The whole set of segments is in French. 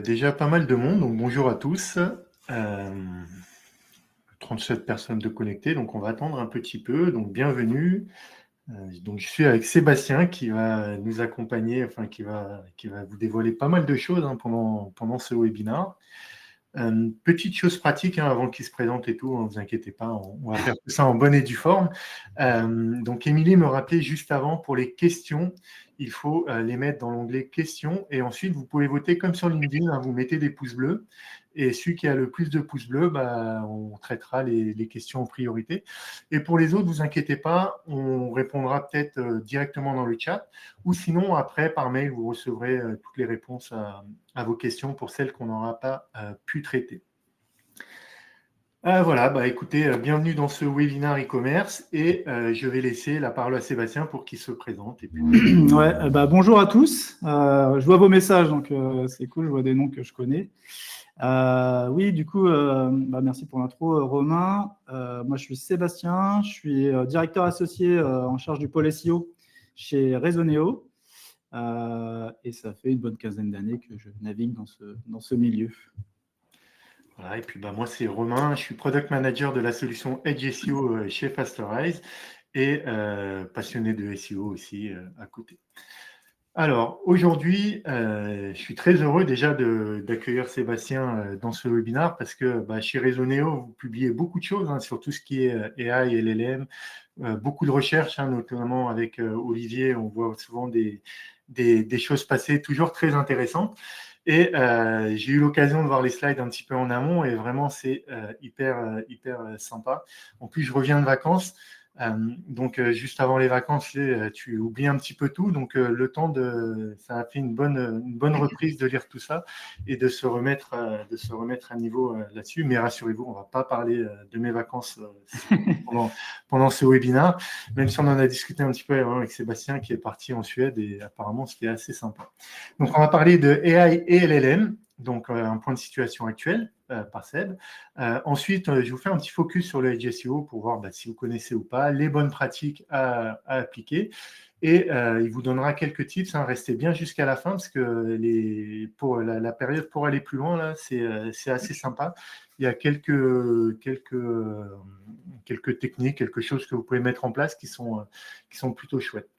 Déjà pas mal de monde, donc bonjour à tous. 37 personnes de connectées, donc on va attendre un petit peu. Donc bienvenue. Donc je suis avec Sébastien qui va nous accompagner, enfin qui va vous dévoiler pas mal de choses pendant ce webinaire. Petite chose pratique avant qu'il se présente et tout, ne vous inquiétez pas, on va faire tout ça en bonne et due forme. Donc Émilie me rappelait juste avant, pour les questions, il faut les mettre dans l'onglet questions et ensuite vous pouvez voter comme sur LinkedIn, vous mettez des pouces bleus et celui qui a le plus de pouces bleus, on traitera les questions en priorité. Et pour les autres, ne vous inquiétez pas, on répondra peut-être directement dans le chat ou sinon après par mail, vous recevrez toutes les réponses à vos questions pour celles qu'on n'aura pas pu traiter. Voilà, écoutez, bienvenue dans ce webinaire e-commerce et je vais laisser la parole à Sébastien pour qu'il se présente. Et puis... Ouais, bonjour à tous. Je vois vos messages, donc c'est cool, je vois des noms que je connais. Oui, du coup, merci pour l'intro, Romain. Moi, je suis Sébastien, je suis directeur associé en charge du pôle SEO chez Resoneo. Et ça fait une bonne quinzaine d'années que je navigue dans ce milieu. Voilà, et puis moi, c'est Romain, je suis Product Manager de la solution Edge SEO chez Fastorize et passionné de SEO aussi à côté. Alors, aujourd'hui, je suis très heureux déjà d'accueillir Sébastien dans ce webinaire parce que chez Resoneo, vous publiez beaucoup de choses sur tout ce qui est AI et LLM, beaucoup de recherches, notamment avec Olivier, on voit souvent des choses passer toujours très intéressantes. Et j'ai eu l'occasion de voir les slides un petit peu en amont et vraiment, c'est hyper sympa. En plus, je reviens de vacances. Donc, juste avant les vacances, tu oublies un petit peu tout. Donc, ça a fait une bonne reprise de lire tout ça et de se remettre à niveau là-dessus. Mais rassurez-vous, on ne va pas parler de mes vacances pendant ce webinaire, même si on en a discuté un petit peu avec Sébastien qui est parti en Suède et apparemment, c'était assez sympa. Donc, on va parler de AI et LLM. Donc, un point de situation actuel par Seb. Ensuite, je vous fais un petit focus sur le Edge SEO pour voir si vous connaissez ou pas les bonnes pratiques à appliquer. Et il vous donnera quelques tips. Restez bien jusqu'à la fin parce que pour la période pour aller plus loin, là, c'est assez sympa. Il y a quelques techniques, quelque chose que vous pouvez mettre en place qui sont plutôt chouettes.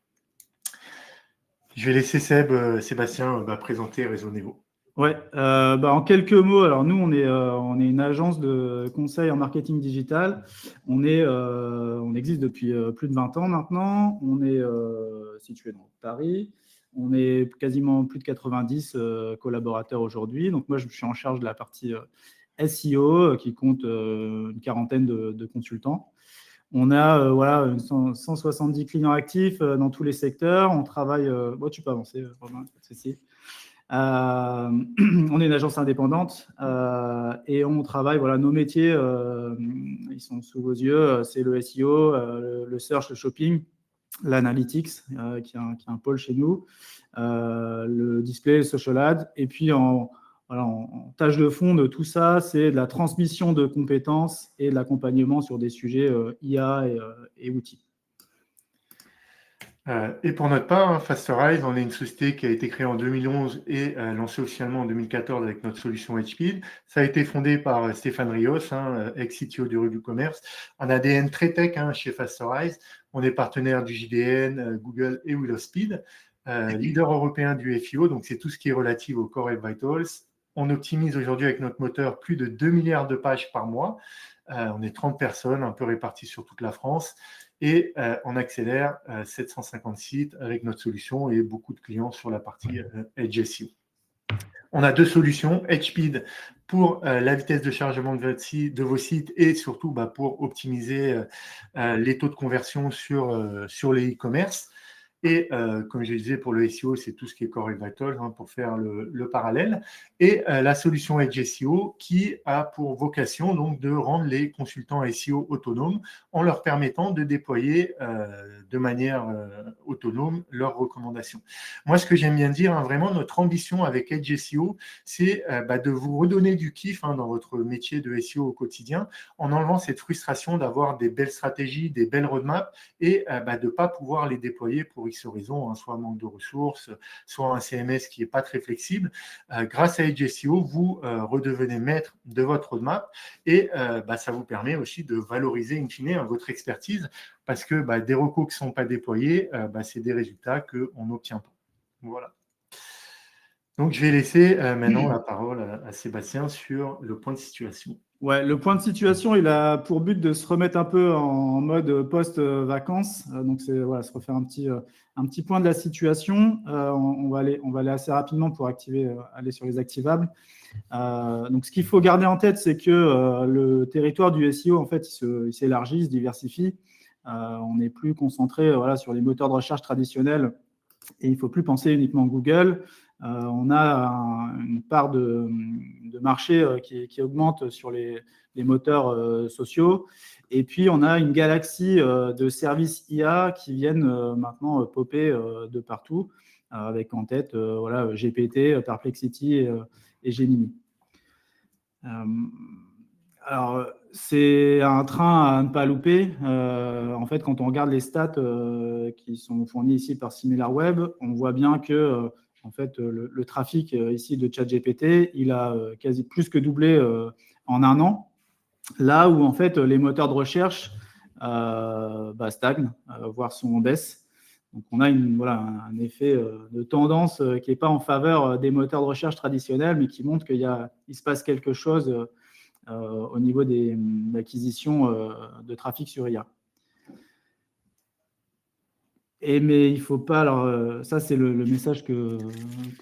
Je vais laisser Sébastien présenter Resoneo. Ouais, en quelques mots, alors nous, on est une agence de conseil en marketing digital. On existe depuis plus de 20 ans maintenant. On est situé dans Paris. On est quasiment plus de 90 collaborateurs aujourd'hui. Donc moi, je suis en charge de la partie SEO qui compte une quarantaine de consultants. On a 170 clients actifs dans tous les secteurs. On travaille... tu peux avancer, Romain, pas de souci. On est une agence indépendante et on travaille, nos métiers, ils sont sous vos yeux, c'est le SEO, le search, le shopping, l'analytics, qui est un pôle chez nous, le display, le social ad, et puis en tâche de fond de tout ça, c'est de la transmission de compétences et de l'accompagnement sur des sujets IA et outils. Et pour notre part, Fastorize, on est une société qui a été créée en 2011 et lancée officiellement en 2014 avec notre solution HPeed. Ça a été fondé par Stéphane Rios, ex-CTO du Revue Commerce, un ADN très tech chez Fastorize. On est partenaire du JDN, Google et Willowspeed, leader européen du FIO, donc c'est tout ce qui est relatif au Core Web Vitals. On optimise aujourd'hui avec notre moteur plus de 2 milliards de pages par mois. On est 30 personnes, un peu réparties sur toute la France. Et on accélère 750 sites avec notre solution et beaucoup de clients sur la partie Edge SEO. On a deux solutions, HPeed pour la vitesse de chargement de vos sites et surtout pour optimiser les taux de conversion sur les e-commerce. Et comme je disais, pour le SEO, c'est tout ce qui est Core Web Vitals pour faire le parallèle. Et la solution Edge SEO qui a pour vocation donc de rendre les consultants SEO autonomes en leur permettant de déployer de manière autonome leurs recommandations. Moi, ce que j'aime bien dire, vraiment, notre ambition avec Edge SEO, c'est de vous redonner du kiff dans votre métier de SEO au quotidien en enlevant cette frustration d'avoir des belles stratégies, des belles roadmaps et de ne pas pouvoir les déployer pour X raisons, hein, soit un manque de ressources, soit un CMS qui n'est pas très flexible. Grâce à Edge SEO, vous redevenez maître de votre roadmap et ça vous permet aussi de valoriser in fine votre expertise parce que des recos qui ne sont pas déployés, c'est des résultats qu'on n'obtient pas. Voilà. Donc, je vais laisser maintenant la parole à Sébastien sur le point de situation. Ouais, le point de situation, il a pour but de se remettre un peu en mode post-vacances. Donc, c'est voilà, se refaire un petit point de la situation. On va aller assez rapidement pour aller sur les activables. Donc, ce qu'il faut garder en tête, c'est que le territoire du SEO, en fait, il s'élargit, il se diversifie. On n'est plus concentré sur les moteurs de recherche traditionnels et il ne faut plus penser uniquement Google. On a une part de marché qui augmente sur les moteurs sociaux. Et puis, on a une galaxie de services IA qui viennent maintenant popper de partout, avec en tête GPT, Perplexity et Gemini. Alors, c'est un train à ne pas louper. En fait, quand on regarde les stats qui sont fournies ici par SimilarWeb, on voit bien que en fait, le trafic ici de ChatGPT, il a quasi plus que doublé en un an. Là où en fait les moteurs de recherche stagnent, voire sont en baisse. Donc, on a un effet de tendance qui n'est pas en faveur des moteurs de recherche traditionnels, mais qui montre qu'il se passe quelque chose au niveau des acquisitions de trafic sur IA. Mais il ne faut pas, alors ça c'est le message que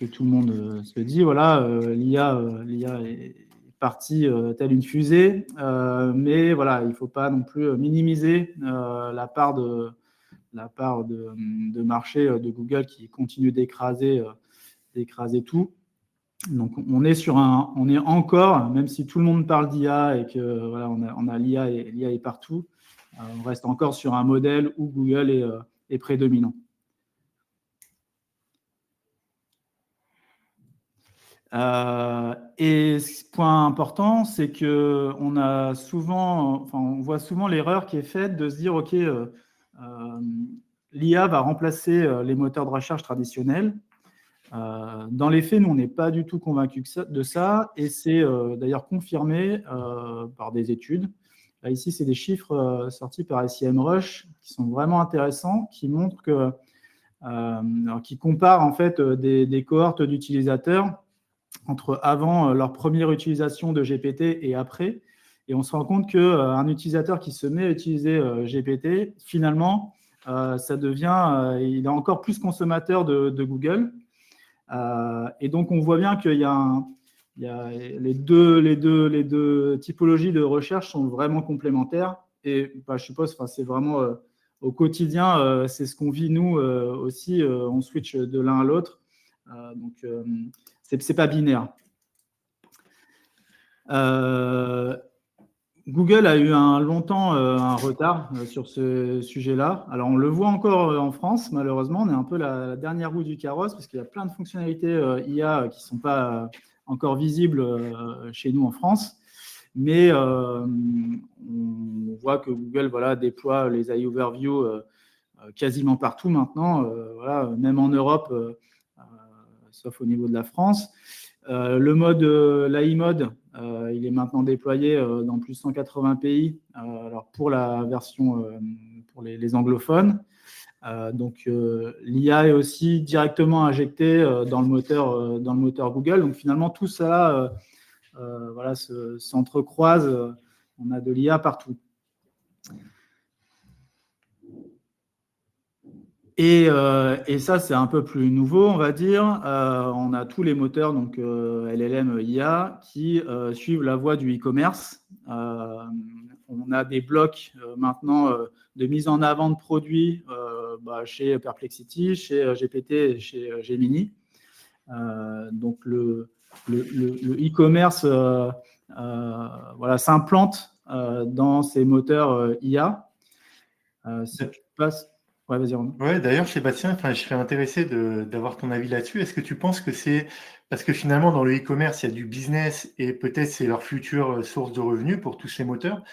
tout le monde se dit, voilà, l'IA est partie telle une fusée, mais voilà, il ne faut pas non plus minimiser la part de marché de Google qui continue d'écraser tout. Donc, on est encore, même si tout le monde parle d'IA et que voilà, on a l'IA et l'IA est partout, on reste encore sur un modèle où Google est prédominant. Et ce point important, c'est que on voit souvent l'erreur qui est faite de se dire, ok, l'IA va remplacer les moteurs de recherche traditionnels. Dans les faits, nous, on n'est pas du tout convaincus de ça, et c'est d'ailleurs confirmé par des études. Là, ici, c'est des chiffres sortis par SEMrush qui sont vraiment intéressants, qui montrent qui comparent en fait des cohortes d'utilisateurs entre avant leur première utilisation de GPT et après. Et on se rend compte qu'un utilisateur qui se met à utiliser GPT, finalement, il est encore plus consommateur de Google. Et donc, on voit bien qu'il y a les deux typologies de recherche sont vraiment complémentaires. Et je suppose, c'est vraiment au quotidien, c'est ce qu'on vit nous aussi. On switch de l'un à l'autre. Donc, c'est pas binaire. Google a eu longtemps un retard sur ce sujet-là. Alors, on le voit encore en France, malheureusement. On est un peu la dernière roue du carrosse parce qu'il y a plein de fonctionnalités IA qui ne sont pas encore visibles chez nous en France. Mais on voit que Google déploie les AI Overview quasiment partout maintenant, même en Europe, sauf au niveau de la France. Le mode, l'AI mode, il est maintenant déployé dans plus de 180 pays, alors pour la version pour les anglophones. Donc, l'IA est aussi directement injectée dans le moteur Google. Donc, finalement, tout ça s'entrecroise. On a de l'IA partout. Et ça, c'est un peu plus nouveau, on va dire. On a tous les moteurs, donc LLM, IA, qui suivent la voie du e-commerce. On a des blocs maintenant de mise en avant de produits chez Perplexity, chez GPT et chez Gemini. Donc, le e-commerce s'implante dans ces moteurs IA. Si tu passes... Ouais, vas-y, Romain. Ouais, d'ailleurs, Sébastien, je serais intéressé d'avoir ton avis là-dessus. Est-ce que tu penses que c'est parce que finalement, dans le e-commerce, il y a du business et peut-être c'est leur future source de revenus pour tous ces moteurs,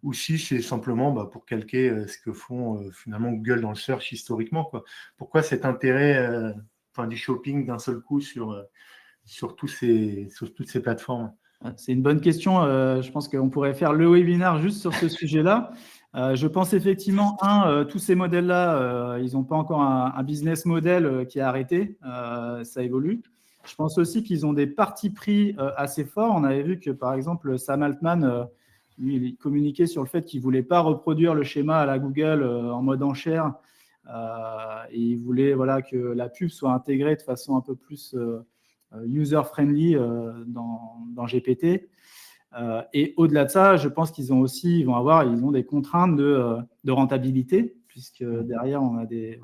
ou si c'est simplement pour calquer ce que font finalement Google dans le search historiquement, quoi. Pourquoi cet intérêt du shopping d'un seul coup sur toutes ces plateformes? C'est une bonne question. Je pense qu'on pourrait faire le webinaire juste sur ce sujet-là. Je pense effectivement, tous ces modèles-là, ils n'ont pas encore un business model qui est arrêté. Ça évolue. Je pense aussi qu'ils ont des partis pris assez forts. On avait vu que, par exemple, Sam Altman, lui, il communiquait sur le fait qu'il ne voulait pas reproduire le schéma à la Google en mode enchère. Et il voulait que la pub soit intégrée de façon un peu plus user-friendly dans GPT. Et au-delà de ça, je pense qu'ils ont des contraintes de rentabilité, puisque derrière, on a des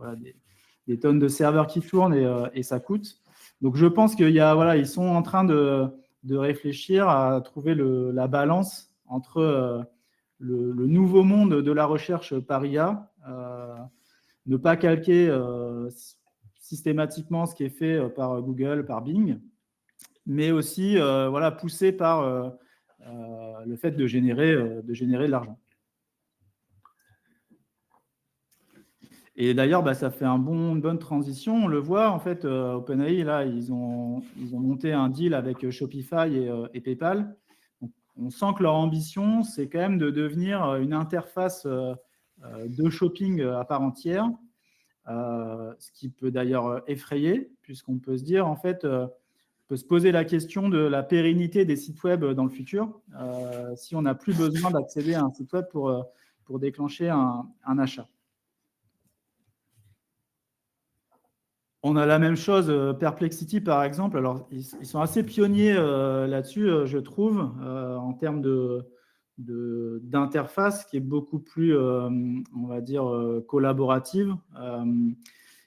tonnes de serveurs qui tournent et ça coûte. Donc, je pense ils sont en train de réfléchir à trouver la balance entre le nouveau monde de la recherche par IA, ne pas calquer systématiquement ce qui est fait par Google, par Bing, mais aussi poussé par le fait de générer de l'argent. Et d'ailleurs, ça fait une bonne transition. On le voit, en fait, OpenAI, là, ils ont monté un deal avec Shopify et PayPal. Donc, on sent que leur ambition, c'est quand même de devenir une interface de shopping à part entière, ce qui peut d'ailleurs effrayer, puisqu'on peut se dire, en fait, on peut se poser la question de la pérennité des sites web dans le futur, si on n'a plus besoin d'accéder à un site web pour déclencher un achat. On a la même chose, Perplexity par exemple. Alors, ils sont assez pionniers là-dessus, je trouve, en termes d'interface qui est beaucoup plus, on va dire, collaborative.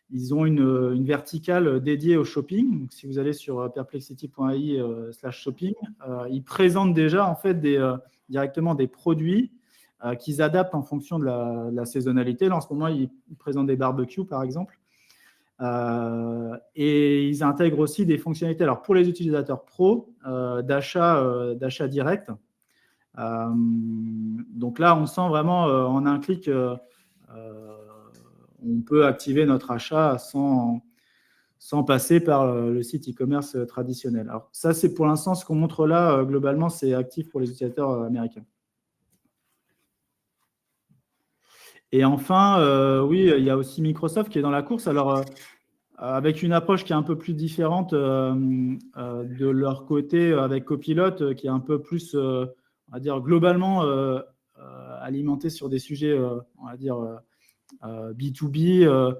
Ils ont une verticale dédiée au shopping. Donc, si vous allez sur perplexity.ai/shopping, ils présentent déjà en fait directement des produits qu'ils adaptent en fonction de la saisonnalité. Là, en ce moment, ils présentent des barbecues, par exemple. Et ils intègrent aussi des fonctionnalités, alors pour les utilisateurs pro, d'achat direct. Donc là, on sent vraiment en un clic, on peut activer notre achat sans passer par le site e-commerce traditionnel. Alors ça, c'est pour l'instant ce qu'on montre là. Globalement, c'est actif pour les utilisateurs américains. Et enfin, oui, il y a aussi Microsoft qui est dans la course. Alors, avec une approche qui est un peu plus différente de leur côté, avec Copilot, qui est un peu plus, on va dire, globalement alimenté sur des sujets, on va dire, B2B,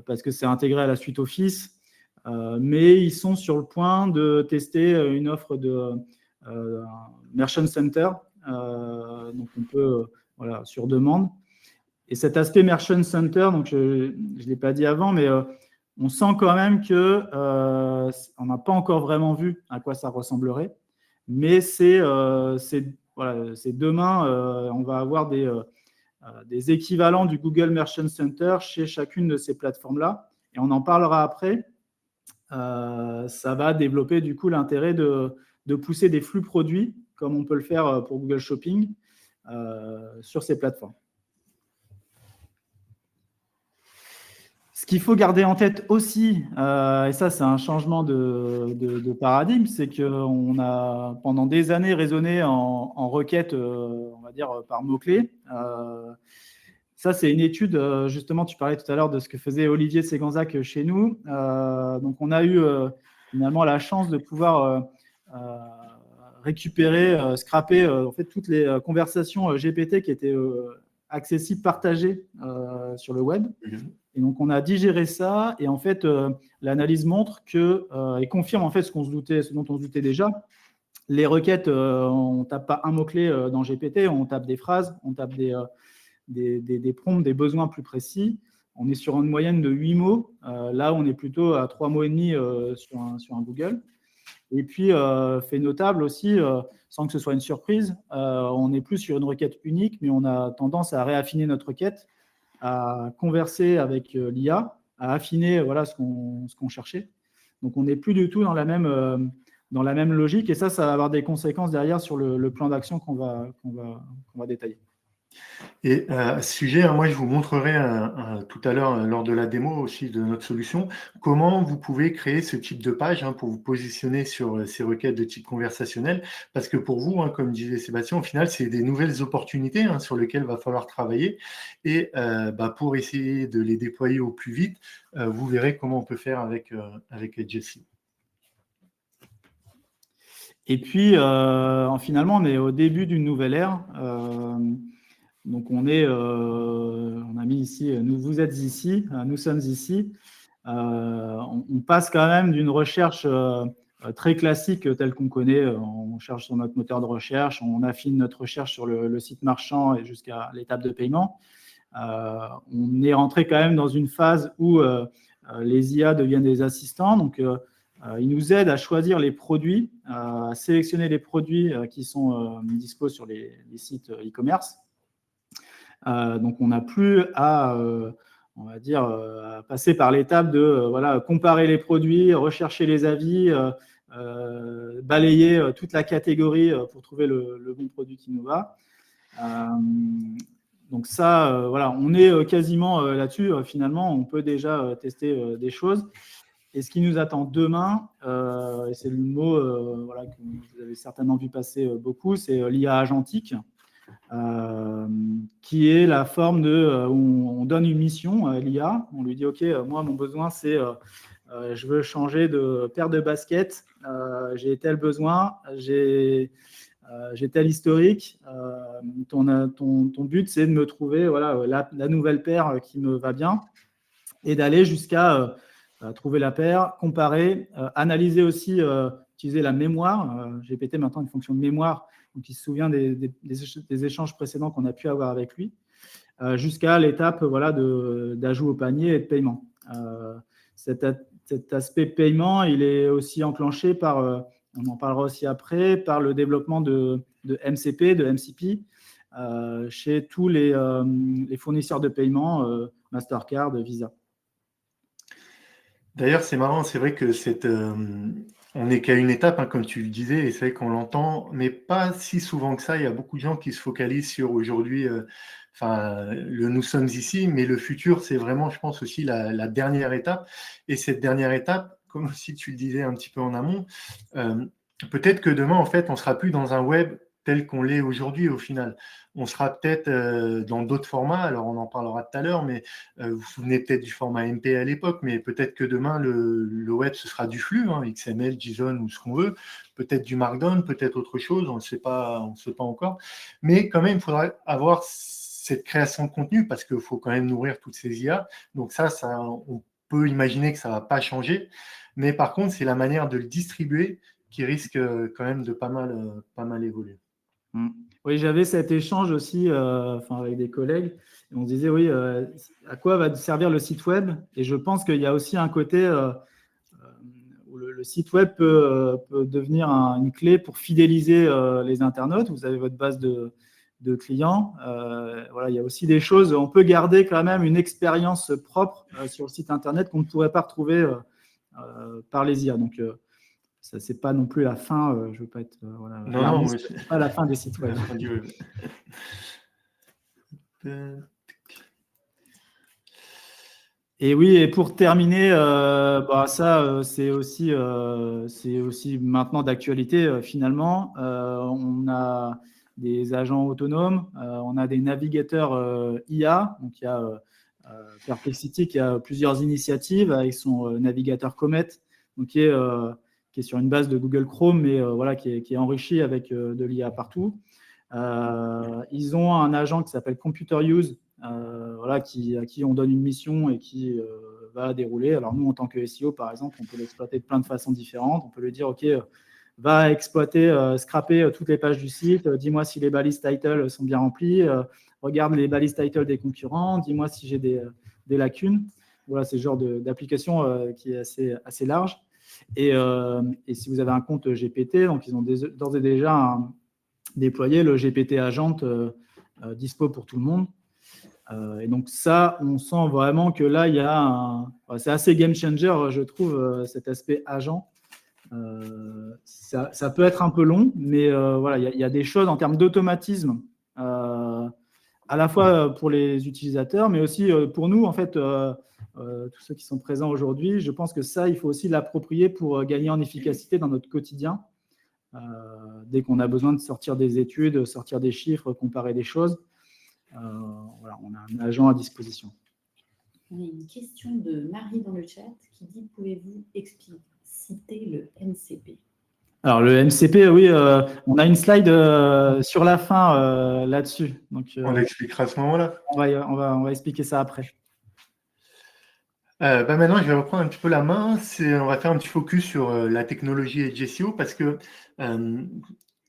parce que c'est intégré à la suite Office. Mais ils sont sur le point de tester une offre de Merchant Center. Donc, on peut, sur demande. Et cet aspect Merchant Center, donc je ne l'ai pas dit avant, mais on sent quand même qu'on n'a pas encore vraiment vu à quoi ça ressemblerait. Mais c'est demain, on va avoir des équivalents du Google Merchant Center chez chacune de ces plateformes-là. Et on en parlera après. Ça va développer du coup l'intérêt de pousser des flux produits, comme on peut le faire pour Google Shopping, sur ces plateformes. Ce qu'il faut garder en tête aussi, et ça c'est un changement de paradigme, c'est qu'on a pendant des années raisonné en requête, on va dire par mots-clés. Ça c'est une étude, justement tu parlais tout à l'heure de ce que faisait Olivier Séganzac chez nous. Donc on a eu finalement la chance de pouvoir récupérer, scraper en fait toutes les conversations GPT qui étaient accessibles, partagées sur le web. Et donc, on a digéré ça et en fait, l'analyse montre et confirme en fait ce dont on se doutait déjà. Les requêtes, on ne tape pas un mot-clé dans GPT, on tape des phrases, on tape des prompts, des besoins plus précis. On est sur une moyenne de 8 mots. Là, on est plutôt à 3 mots et demi sur un Google. Et puis, fait notable aussi, sans que ce soit une surprise, on n'est plus sur une requête unique, mais on a tendance à réaffiner notre requête, à converser avec l'IA, à affiner ce qu'on cherchait. Donc, on n'est plus du tout dans la même logique. Et ça va avoir des conséquences derrière sur le plan d'action qu'on va détailler. Et à ce sujet, moi, je vous montrerai tout à l'heure, lors de la démo aussi de notre solution, comment vous pouvez créer ce type de page pour vous positionner sur ces requêtes de type conversationnel. Parce que pour vous, comme disait Sébastien, au final, c'est des nouvelles opportunités sur lesquelles il va falloir travailler. Et pour essayer de les déployer au plus vite, vous verrez comment on peut faire avec Edge. Et puis, finalement, on est au début d'une nouvelle ère. Donc, on a mis ici, vous êtes ici, nous sommes ici. On passe quand même d'une recherche très classique telle qu'on connaît. On cherche sur notre moteur de recherche, on affine notre recherche sur le site marchand et jusqu'à l'étape de paiement. On est rentré quand même dans une phase où les IA deviennent des assistants. Donc, ils nous aident à choisir les produits, à sélectionner les produits qui sont dispo sur les sites e-commerce. Donc, on n'a plus à, on va dire, à passer par l'étape de comparer les produits, rechercher les avis, balayer toute la catégorie pour trouver le bon produit qui nous va. Donc ça, on est quasiment là-dessus. Finalement, on peut déjà tester des choses. Et ce qui nous attend demain, et c'est le mot que vous avez certainement vu passer beaucoup, c'est l'IA agentique, qui est la forme où on donne une mission à l'IA. On lui dit, OK, moi, mon besoin, c'est je veux changer de paire de baskets, j'ai tel besoin, j'ai tel historique. Ton but, c'est de me trouver la nouvelle paire qui me va bien et d'aller jusqu'à trouver la paire, comparer, analyser aussi, utiliser la mémoire. GPT, maintenant, une fonction de mémoire, donc il se souvient des échanges précédents qu'on a pu avoir avec lui, jusqu'à l'étape d'ajout au panier et de paiement. Cet aspect paiement, il est aussi enclenché par, on en parlera aussi après, par le développement de MCP, de MCP, chez tous les fournisseurs de paiement, Mastercard, Visa. D'ailleurs, c'est marrant, c'est vrai que on n'est qu'à une étape, comme tu le disais, et c'est vrai qu'on l'entend, mais pas si souvent que ça. Il y a beaucoup de gens qui se focalisent sur aujourd'hui, nous sommes ici, mais le futur, c'est vraiment, je pense, aussi la dernière étape. Et cette dernière étape, comme aussi tu le disais un petit peu en amont, peut-être que demain, en fait, on ne sera plus dans un web tel qu'on l'est aujourd'hui au final. On sera peut-être dans d'autres formats, alors on en parlera tout à l'heure, mais vous vous souvenez peut-être du format MP à l'époque, mais peut-être que demain, le web, ce sera du flux, XML, JSON ou ce qu'on veut, peut-être du Markdown, peut-être autre chose, on ne sait pas encore. Mais quand même, il faudra avoir cette création de contenu parce qu'il faut quand même nourrir toutes ces IA. Donc ça, on peut imaginer que ça ne va pas changer. Mais par contre, c'est la manière de le distribuer qui risque quand même de pas mal évoluer. Oui, j'avais cet échange aussi avec des collègues. Et on se disait, oui, à quoi va servir le site web? Et je pense qu'il y a aussi un côté où le site web peut devenir une clé pour fidéliser les internautes. Vous avez votre base de clients. Il y a aussi des choses, on peut garder quand même une expérience propre sur le site internet qu'on ne pourrait pas retrouver par les IA. Donc, ça, c'est pas non plus la fin. Je veux pas être c'est pas la fin des sites web. Et oui, et pour terminer, c'est aussi maintenant d'actualité finalement. On a des agents autonomes, on a des navigateurs IA. Donc il y a Perplexity qui a plusieurs initiatives avec son navigateur Comet, donc qui est sur une base de Google Chrome, mais qui est enrichi avec de l'IA partout. Ils ont un agent qui s'appelle Computer Use, à qui on donne une mission et qui va dérouler. Alors nous, en tant que SEO, par exemple, on peut l'exploiter de plein de façons différentes. On peut lui dire, OK, va exploiter, scraper toutes les pages du site, dis-moi si les balises title sont bien remplies, regarde les balises title des concurrents, dis-moi si j'ai des lacunes. Voilà, c'est le genre d'application qui est assez large. Et si vous avez un compte GPT, donc ils ont d'ores et déjà déployé le GPT Agent dispo pour tout le monde. Et donc ça, on sent vraiment que là, il y a c'est assez game changer, je trouve, cet aspect agent. Ça peut être un peu long, mais il y a des choses en termes d'automatisme à à la fois pour les utilisateurs, mais aussi pour nous, en fait, tous ceux qui sont présents aujourd'hui. Je pense que ça, il faut aussi l'approprier pour gagner en efficacité dans notre quotidien. Dès qu'on a besoin de sortir des études, sortir des chiffres, comparer des choses, voilà, on a un agent à disposition. On a une question de Marie dans le chat qui dit « Pouvez-vous citer le MCP ?» Alors, le MCP, oui, on a une slide sur la fin là-dessus. Donc, On l'expliquera à ce moment-là. On va expliquer ça après. Maintenant, je vais reprendre un petit peu la main. On va faire un petit focus sur la technologie Edge SEO parce que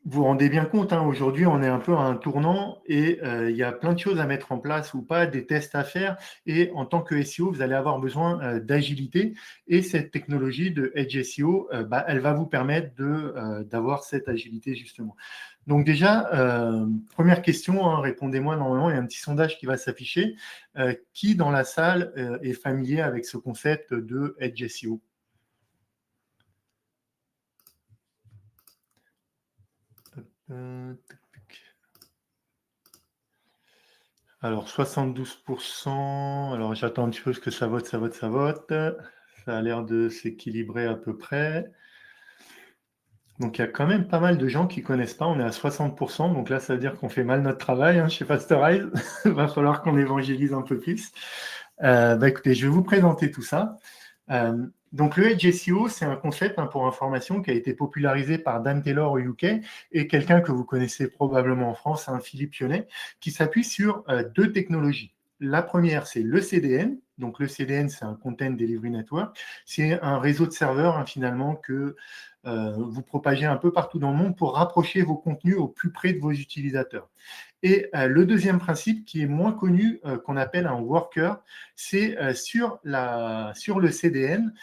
vous vous rendez bien compte, hein, aujourd'hui, on est un peu à un tournant et il y a plein de choses à mettre en place ou pas, des tests à faire. Et en tant que SEO, vous allez avoir besoin d'agilité. Et cette technologie de Edge SEO, elle va vous permettre d'avoir cette agilité, justement. Donc déjà, première question, hein, répondez-moi normalement, il y a un petit sondage qui va s'afficher. Qui dans la salle est familier avec ce concept de Edge SEO ? Alors, 72%. Alors, j'attends un petit peu parce que ça vote. Ça a l'air de s'équilibrer à peu près. Donc, il y a quand même pas mal de gens qui ne connaissent pas. On est à 60%. Donc là, ça veut dire qu'on fait mal notre travail chez Fastorize. Il va falloir qu'on évangélise un peu plus. Écoutez, je vais vous présenter tout ça. Donc, le Edge SEO, c'est un concept, pour information, qui a été popularisé par Dan Taylor au UK et quelqu'un que vous connaissez probablement en France, Philippe Pionnet, qui s'appuie sur deux technologies. La première, c'est le CDN. Donc, le CDN, c'est un Content Delivery Network. C'est un réseau de serveurs, finalement, que vous propagez un peu partout dans le monde pour rapprocher vos contenus au plus près de vos utilisateurs. Et le deuxième principe, qui est moins connu, qu'on appelle un worker, c'est sur le CDN,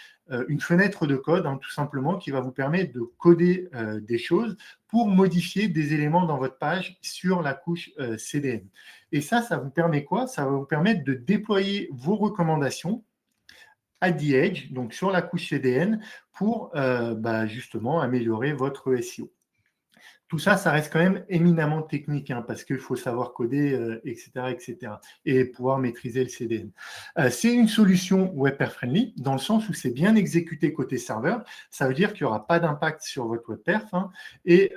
une fenêtre de code, tout simplement, qui va vous permettre de coder des choses pour modifier des éléments dans votre page sur la couche CDN. Et ça vous permet quoi? Ça va vous permettre de déployer vos recommandations à the edge, donc sur la couche CDN, pour justement améliorer votre SEO. Tout ça, ça reste quand même éminemment technique, parce qu'il faut savoir coder, etc., et pouvoir maîtriser le CDN. C'est une solution WebPerf-friendly, dans le sens où c'est bien exécuté côté serveur. Ça veut dire qu'il n'y aura pas d'impact sur votre WebPerf. Et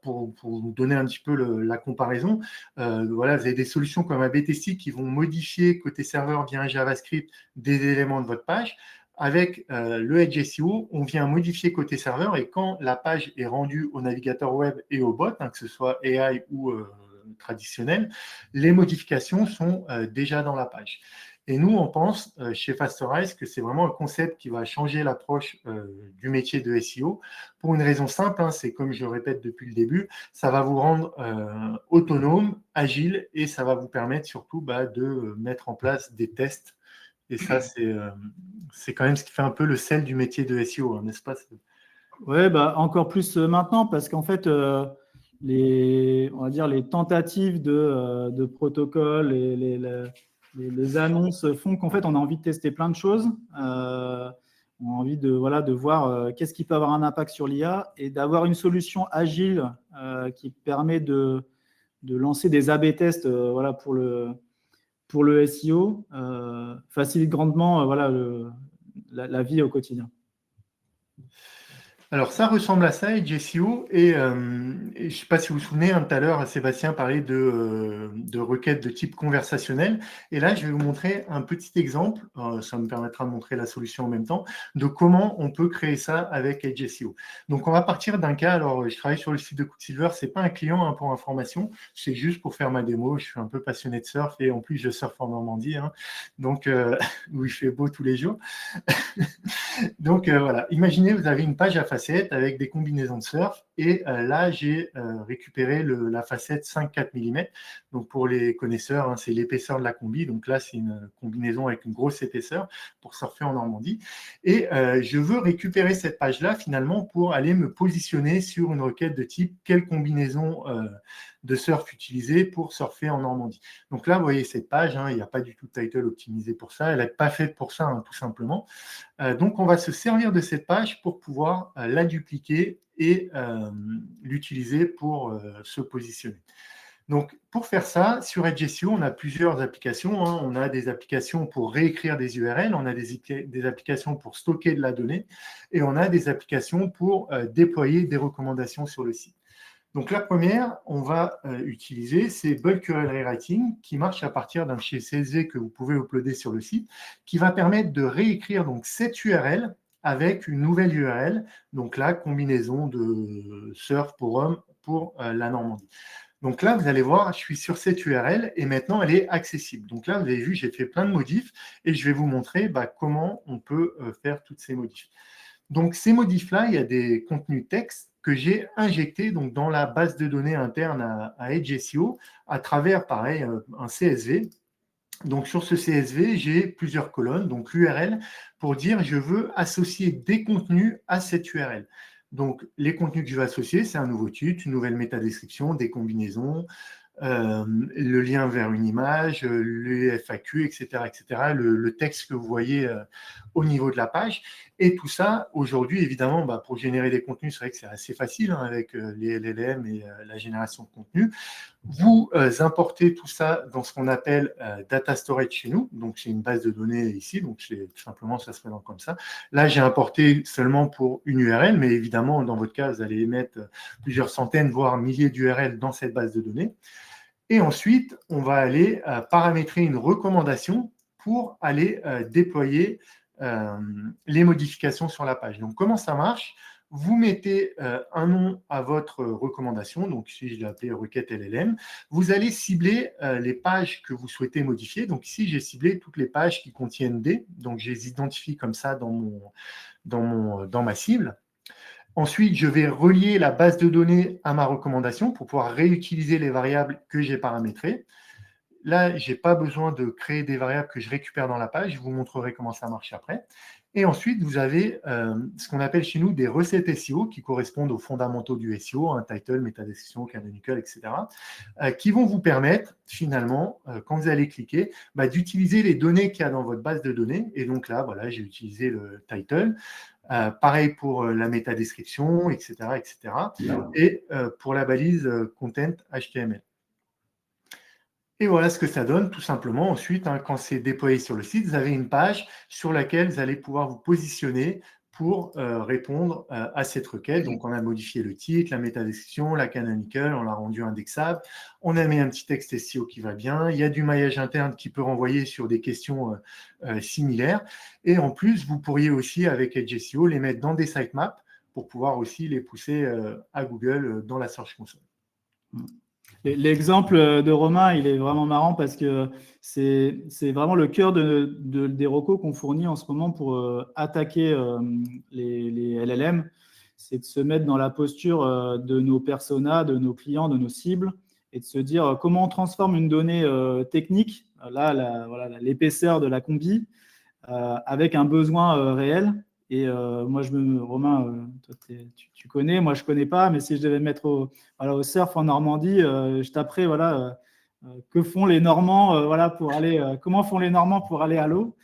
pour vous donner un petit peu la comparaison, voilà, vous avez des solutions comme ABTC qui vont modifier côté serveur via un JavaScript des éléments de votre page. Avec le Edge SEO, on vient modifier côté serveur et quand la page est rendue au navigateur web et au bot, que ce soit AI ou traditionnel, les modifications sont déjà dans la page. Et nous, on pense chez Fastorize que c'est vraiment un concept qui va changer l'approche du métier de SEO pour une raison simple, c'est comme je le répète depuis le début, ça va vous rendre autonome, agile et ça va vous permettre surtout de mettre en place des tests. Et ça, c'est quand même ce qui fait un peu le sel du métier de SEO, n'est-ce pas? Oui, encore plus maintenant, parce qu'en fait, on va dire les tentatives de protocoles et les annonces font qu'en fait, on a envie de tester plein de choses. On a envie de voir qu'est-ce qui peut avoir un impact sur l'IA et d'avoir une solution agile qui permet de lancer des A/B tests pour le SEO, facilite grandement la vie au quotidien. Alors, ça ressemble à ça, Edge SEO. Et je ne sais pas si vous vous souvenez, tout à l'heure, Sébastien parlait de requêtes de type conversationnel. Et là, je vais vous montrer un petit exemple, ça me permettra de montrer la solution en même temps, de comment on peut créer ça avec Edge SEO. Donc, on va partir d'un cas. Alors, je travaille sur le site de Quicksilver. Ce n'est pas un client pour information, c'est juste pour faire ma démo. Je suis un peu passionné de surf et en plus, je surfe en Normandie, donc où il fait beau tous les jours. Donc, voilà, imaginez, vous avez une page à facettes avec des combinaisons de surf et là, j'ai récupéré la facette 5,4 mm. Donc, pour les connaisseurs, c'est l'épaisseur de la combi. Donc là, c'est une combinaison avec une grosse épaisseur pour surfer en Normandie. Et je veux récupérer cette page-là, finalement, pour aller me positionner sur une requête de type « Quelle combinaison de surf utiliser pour surfer en Normandie ?» Donc là, vous voyez cette page, il n'y a pas du tout de title optimisé pour ça. Elle n'est pas faite pour ça, tout simplement. Donc, on va se servir de cette page pour pouvoir la dupliquer et l'utiliser pour se positionner. Donc, pour faire ça, sur Edge SEO, on a plusieurs applications. Hein. On a des applications pour réécrire des URL, on a des applications pour stocker de la donnée, et on a des applications pour déployer des recommandations sur le site. Donc, la première, on va utiliser, c'est Bulk URL Rewriting, qui marche à partir d'un fichier CSV que vous pouvez uploader sur le site, qui va permettre de réécrire donc, cette URL avec une nouvelle URL, donc la combinaison de surf pour Rome pour la Normandie. Donc là, vous allez voir, je suis sur cette URL et maintenant, elle est accessible. Donc là, vous avez vu, j'ai fait plein de modifs et je vais vous montrer comment on peut faire toutes ces modifs. Donc, ces modifs-là, il y a des contenus texte que j'ai injectés donc, dans la base de données interne à Edge SEO à travers, pareil, un CSV. Donc, sur ce CSV, j'ai plusieurs colonnes, donc l'URL, pour dire je veux associer des contenus à cette URL. Donc, les contenus que je vais associer, c'est un nouveau titre, une nouvelle métadescription, des combinaisons, le lien vers une image, les FAQ, etc., etc., le texte que vous voyez au niveau de la page. Et tout ça, aujourd'hui, évidemment, pour générer des contenus, c'est vrai que c'est assez facile hein, avec les LLM et la génération de contenu. Vous importez tout ça dans ce qu'on appelle data storage chez nous. Donc, c'est une base de données ici. Donc, tout simplement, ça se présente comme ça. Là, j'ai importé seulement pour une URL, mais évidemment, dans votre cas, vous allez mettre plusieurs centaines, voire milliers d'URL dans cette base de données. Et ensuite, on va aller paramétrer une recommandation pour aller déployer les modifications sur la page. Donc, comment ça marche? Vous mettez un nom à votre recommandation, donc ici je l'ai appelé requête LLM. Vous allez cibler les pages que vous souhaitez modifier. Donc ici, j'ai ciblé toutes les pages qui contiennent des, donc je les identifie comme ça dans ma cible. Ensuite, je vais relier la base de données à ma recommandation pour pouvoir réutiliser les variables que j'ai paramétrées. Là, je n'ai pas besoin de créer des variables que je récupère dans la page. Je vous montrerai comment ça marche après. Et ensuite, vous avez ce qu'on appelle chez nous des recettes SEO qui correspondent aux fondamentaux du SEO, un title, métadescription, canonical, etc., qui vont vous permettre, finalement, quand vous allez cliquer, d'utiliser les données qu'il y a dans votre base de données. Et donc là, voilà, j'ai utilisé le title. Pareil pour la métadescription, etc., etc. Et pour la balise content HTML. Et voilà ce que ça donne, tout simplement. Ensuite, quand c'est déployé sur le site, vous avez une page sur laquelle vous allez pouvoir vous positionner pour répondre à cette requête. Donc, on a modifié le titre, la métadescription, la canonical, on l'a rendu indexable. On a mis un petit texte SEO qui va bien. Il y a du maillage interne qui peut renvoyer sur des questions similaires. Et en plus, vous pourriez aussi, avec Edge SEO, les mettre dans des sitemaps pour pouvoir aussi les pousser à Google dans la Search Console. L'exemple de Romain, il est vraiment marrant parce que c'est vraiment le cœur des recos qu'on fournit en ce moment pour attaquer les LLM. C'est de se mettre dans la posture de nos personas, de nos clients, de nos cibles et de se dire comment on transforme une donnée technique, là, voilà, l'épaisseur de la combi, avec un besoin réel. Et moi, Romain, toi, tu connais, moi je ne connais pas, mais si je devais me mettre au surf en Normandie, je taperais que font les Normands pour aller, comment font les Normands pour aller à l'eau.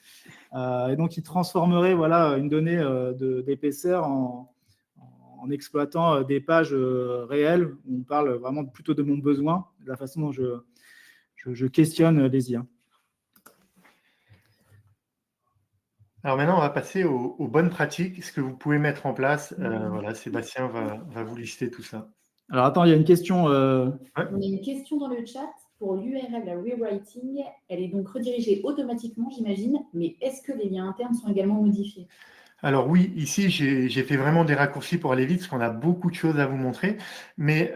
Et donc, ils transformeraient une donnée d'épaisseur en exploitant des pages réelles où on parle vraiment plutôt de mon besoin, de la façon dont je questionne les IA. Alors maintenant, on va passer aux bonnes pratiques, ce que vous pouvez mettre en place. Voilà, Sébastien va vous lister tout ça. Alors attends, il y a une question. On a une question dans le chat pour l'URL rewriting. Elle est donc redirigée automatiquement, j'imagine, mais est-ce que les liens internes sont également modifiés? Alors oui, ici, j'ai fait vraiment des raccourcis pour aller vite, parce qu'on a beaucoup de choses à vous montrer. Mais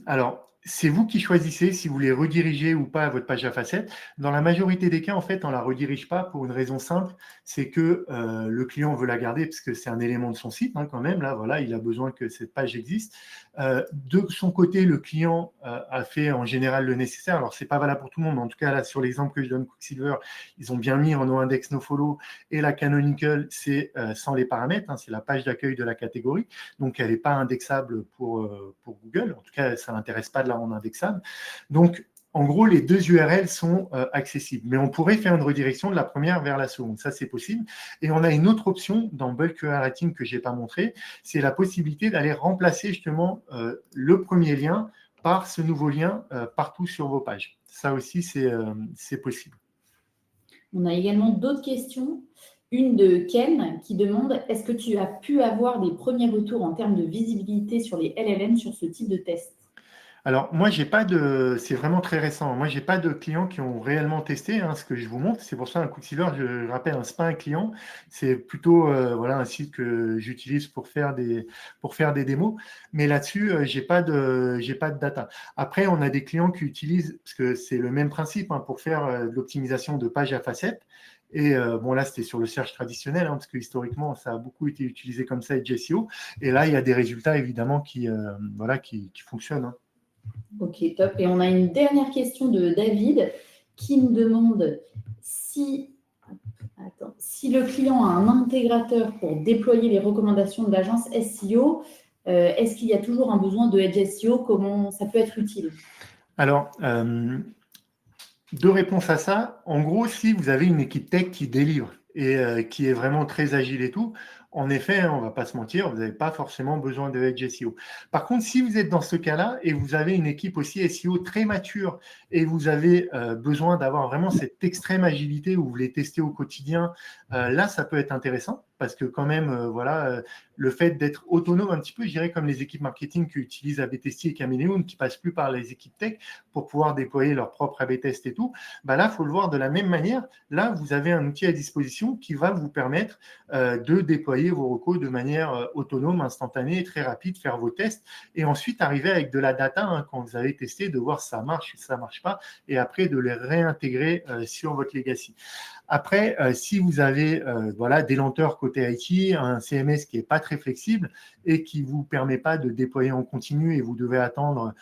alors, c'est vous qui choisissez si vous voulez rediriger ou pas votre page à facettes. Dans la majorité des cas, en fait, on ne la redirige pas pour une raison simple, c'est que le client veut la garder parce que c'est un élément de son site quand même. Là, voilà, il a besoin que cette page existe. De son côté, le client a fait en général le nécessaire. Alors, ce n'est pas valable pour tout le monde, mais en tout cas, là, sur l'exemple que je donne, Quicksilver, ils ont bien mis en noindex, nofollow et la canonical, c'est sans les paramètres, c'est la page d'accueil de la catégorie. Donc, elle n'est pas indexable pour Google. En tout cas, ça ne l'intéresse pas de la rendre indexable. Donc, en gros, les deux URL sont accessibles. Mais on pourrait faire une redirection de la première vers la seconde. Ça, c'est possible. Et on a une autre option dans Bulk URL Rating que je n'ai pas montré. C'est la possibilité d'aller remplacer justement le premier lien par ce nouveau lien partout sur vos pages. Ça aussi, c'est possible. On a également d'autres questions. Une de Ken qui demande: est-ce que tu as pu avoir des premiers retours en termes de visibilité sur les LLM sur ce type de test? Alors, moi, c'est vraiment très récent. Moi, j'ai pas de clients qui ont réellement testé ce que je vous montre. C'est pour ça un Cooksilver, je rappelle, c'est pas un client. C'est plutôt voilà, un site que j'utilise pour faire des démos. Mais là-dessus, j'ai pas de data. Après, on a des clients qui utilisent, parce que c'est le même principe pour faire de l'optimisation de pages à facettes. Et bon, là, c'était sur le search traditionnel, parce que historiquement, ça a beaucoup été utilisé comme ça, Edge SEO. Et là, il y a des résultats, évidemment, qui fonctionnent. Ok, top. Et on a une dernière question de David qui me demande si le client a un intégrateur pour déployer les recommandations de l'agence SEO, est-ce qu'il y a toujours un besoin de Edge SEO? Comment ça peut être utile? Alors, deux réponses à ça. En gros, si vous avez une équipe tech qui délivre et qui est vraiment très agile et tout, en effet, on ne va pas se mentir, vous n'avez pas forcément besoin de Edge SEO. Par contre, si vous êtes dans ce cas-là et vous avez une équipe aussi SEO très mature et vous avez besoin d'avoir vraiment cette extrême agilité où vous les testez au quotidien, là, ça peut être intéressant parce que quand même, le fait d'être autonome un petit peu, je dirais comme les équipes marketing qui utilisent A/B Testing et Chameleon, qui ne passent plus par les équipes tech pour pouvoir déployer leur propre A/B test et tout, là, il faut le voir de la même manière. Là, vous avez un outil à disposition qui va vous permettre de déployer vos recos de manière autonome, instantanée et très rapide, faire vos tests et ensuite arriver avec de la data quand vous avez testé, de voir si ça marche, si ça ne marche pas et après de les réintégrer sur votre legacy. Après, si vous avez des lenteurs côté IT, un CMS qui n'est pas très flexible et qui ne vous permet pas de déployer en continu et vous devez attendre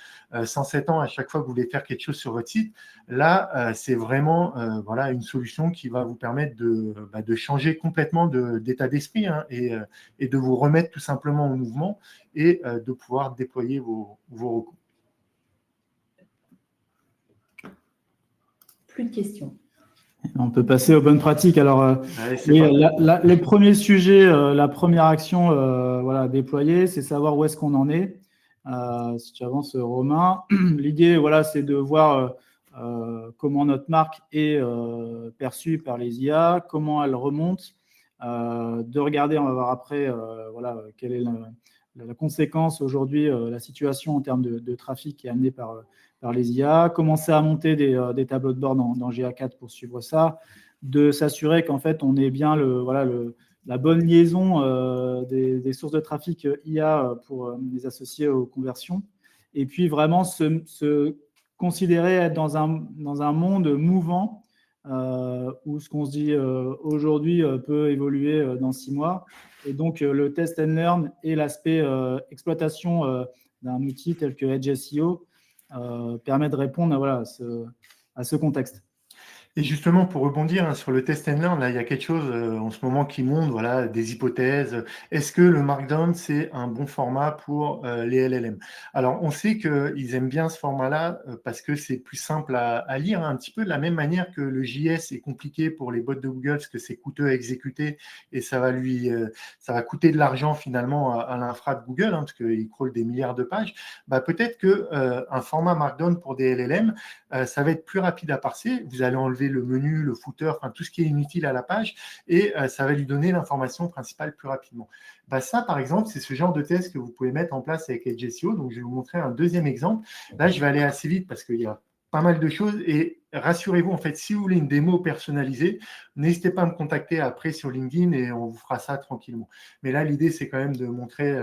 107 ans à chaque fois que vous voulez faire quelque chose sur votre site, là, c'est vraiment une solution qui va vous permettre de changer complètement d'état d'esprit et de vous remettre tout simplement en mouvement et de pouvoir déployer vos recours. Plus de questions. On peut passer aux bonnes pratiques. Alors, le premier sujet, la première action à déployer, c'est savoir où est-ce qu'on en est. Si tu avances, Romain, l'idée, c'est de voir comment notre marque est perçue par les IA, comment elle remonte, de regarder, on va voir après, quelle est la conséquence aujourd'hui, la situation en termes de trafic qui est amenée par les IA, commencer à monter des tableaux de bord dans GA4 pour suivre ça, de s'assurer qu'en fait, on ait bien la bonne liaison des sources de trafic IA pour les associer aux conversions. Et puis, vraiment, se considérer être dans un monde mouvant où ce qu'on se dit aujourd'hui peut évoluer dans 6 mois. Et donc, le test and learn et l'aspect exploitation d'un outil tel que Edge SEO permet de répondre à ce contexte. Et justement, pour rebondir sur le test and learn, là, il y a quelque chose en ce moment qui monte, des hypothèses. Est-ce que le Markdown, c'est un bon format pour les LLM? Alors, on sait qu'ils aiment bien ce format-là parce que c'est plus simple à lire, un petit peu de la même manière que le JS est compliqué pour les bots de Google parce que c'est coûteux à exécuter et ça va coûter de l'argent finalement à l'infra de Google parce qu'il crawl des milliards de pages. Peut-être qu'un format Markdown pour des LLM, ça va être plus rapide à parser. Vous allez enlever le menu, le footer, tout ce qui est inutile à la page et ça va lui donner l'information principale plus rapidement. Ça, par exemple, c'est ce genre de test que vous pouvez mettre en place avec Edge SEO. Donc, je vais vous montrer un deuxième exemple. Là, je vais aller assez vite parce qu'il y a pas mal de choses et rassurez-vous, en fait, si vous voulez une démo personnalisée, n'hésitez pas à me contacter après sur LinkedIn et on vous fera ça tranquillement. Mais là, l'idée, c'est quand même de montrer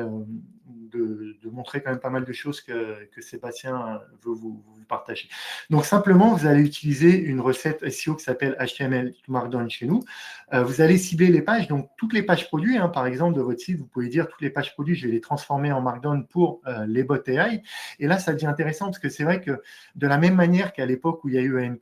quand même pas mal de choses que Sébastien veut vous partager. Donc, simplement, vous allez utiliser une recette SEO qui s'appelle HTML to Markdown chez nous. Vous allez cibler les pages, donc toutes les pages produits, par exemple, de votre site, vous pouvez dire toutes les pages produits, je vais les transformer en Markdown pour les bots AI. Et là, ça devient intéressant parce que c'est vrai que de la même manière qu'à l'époque où il y a eu AMP,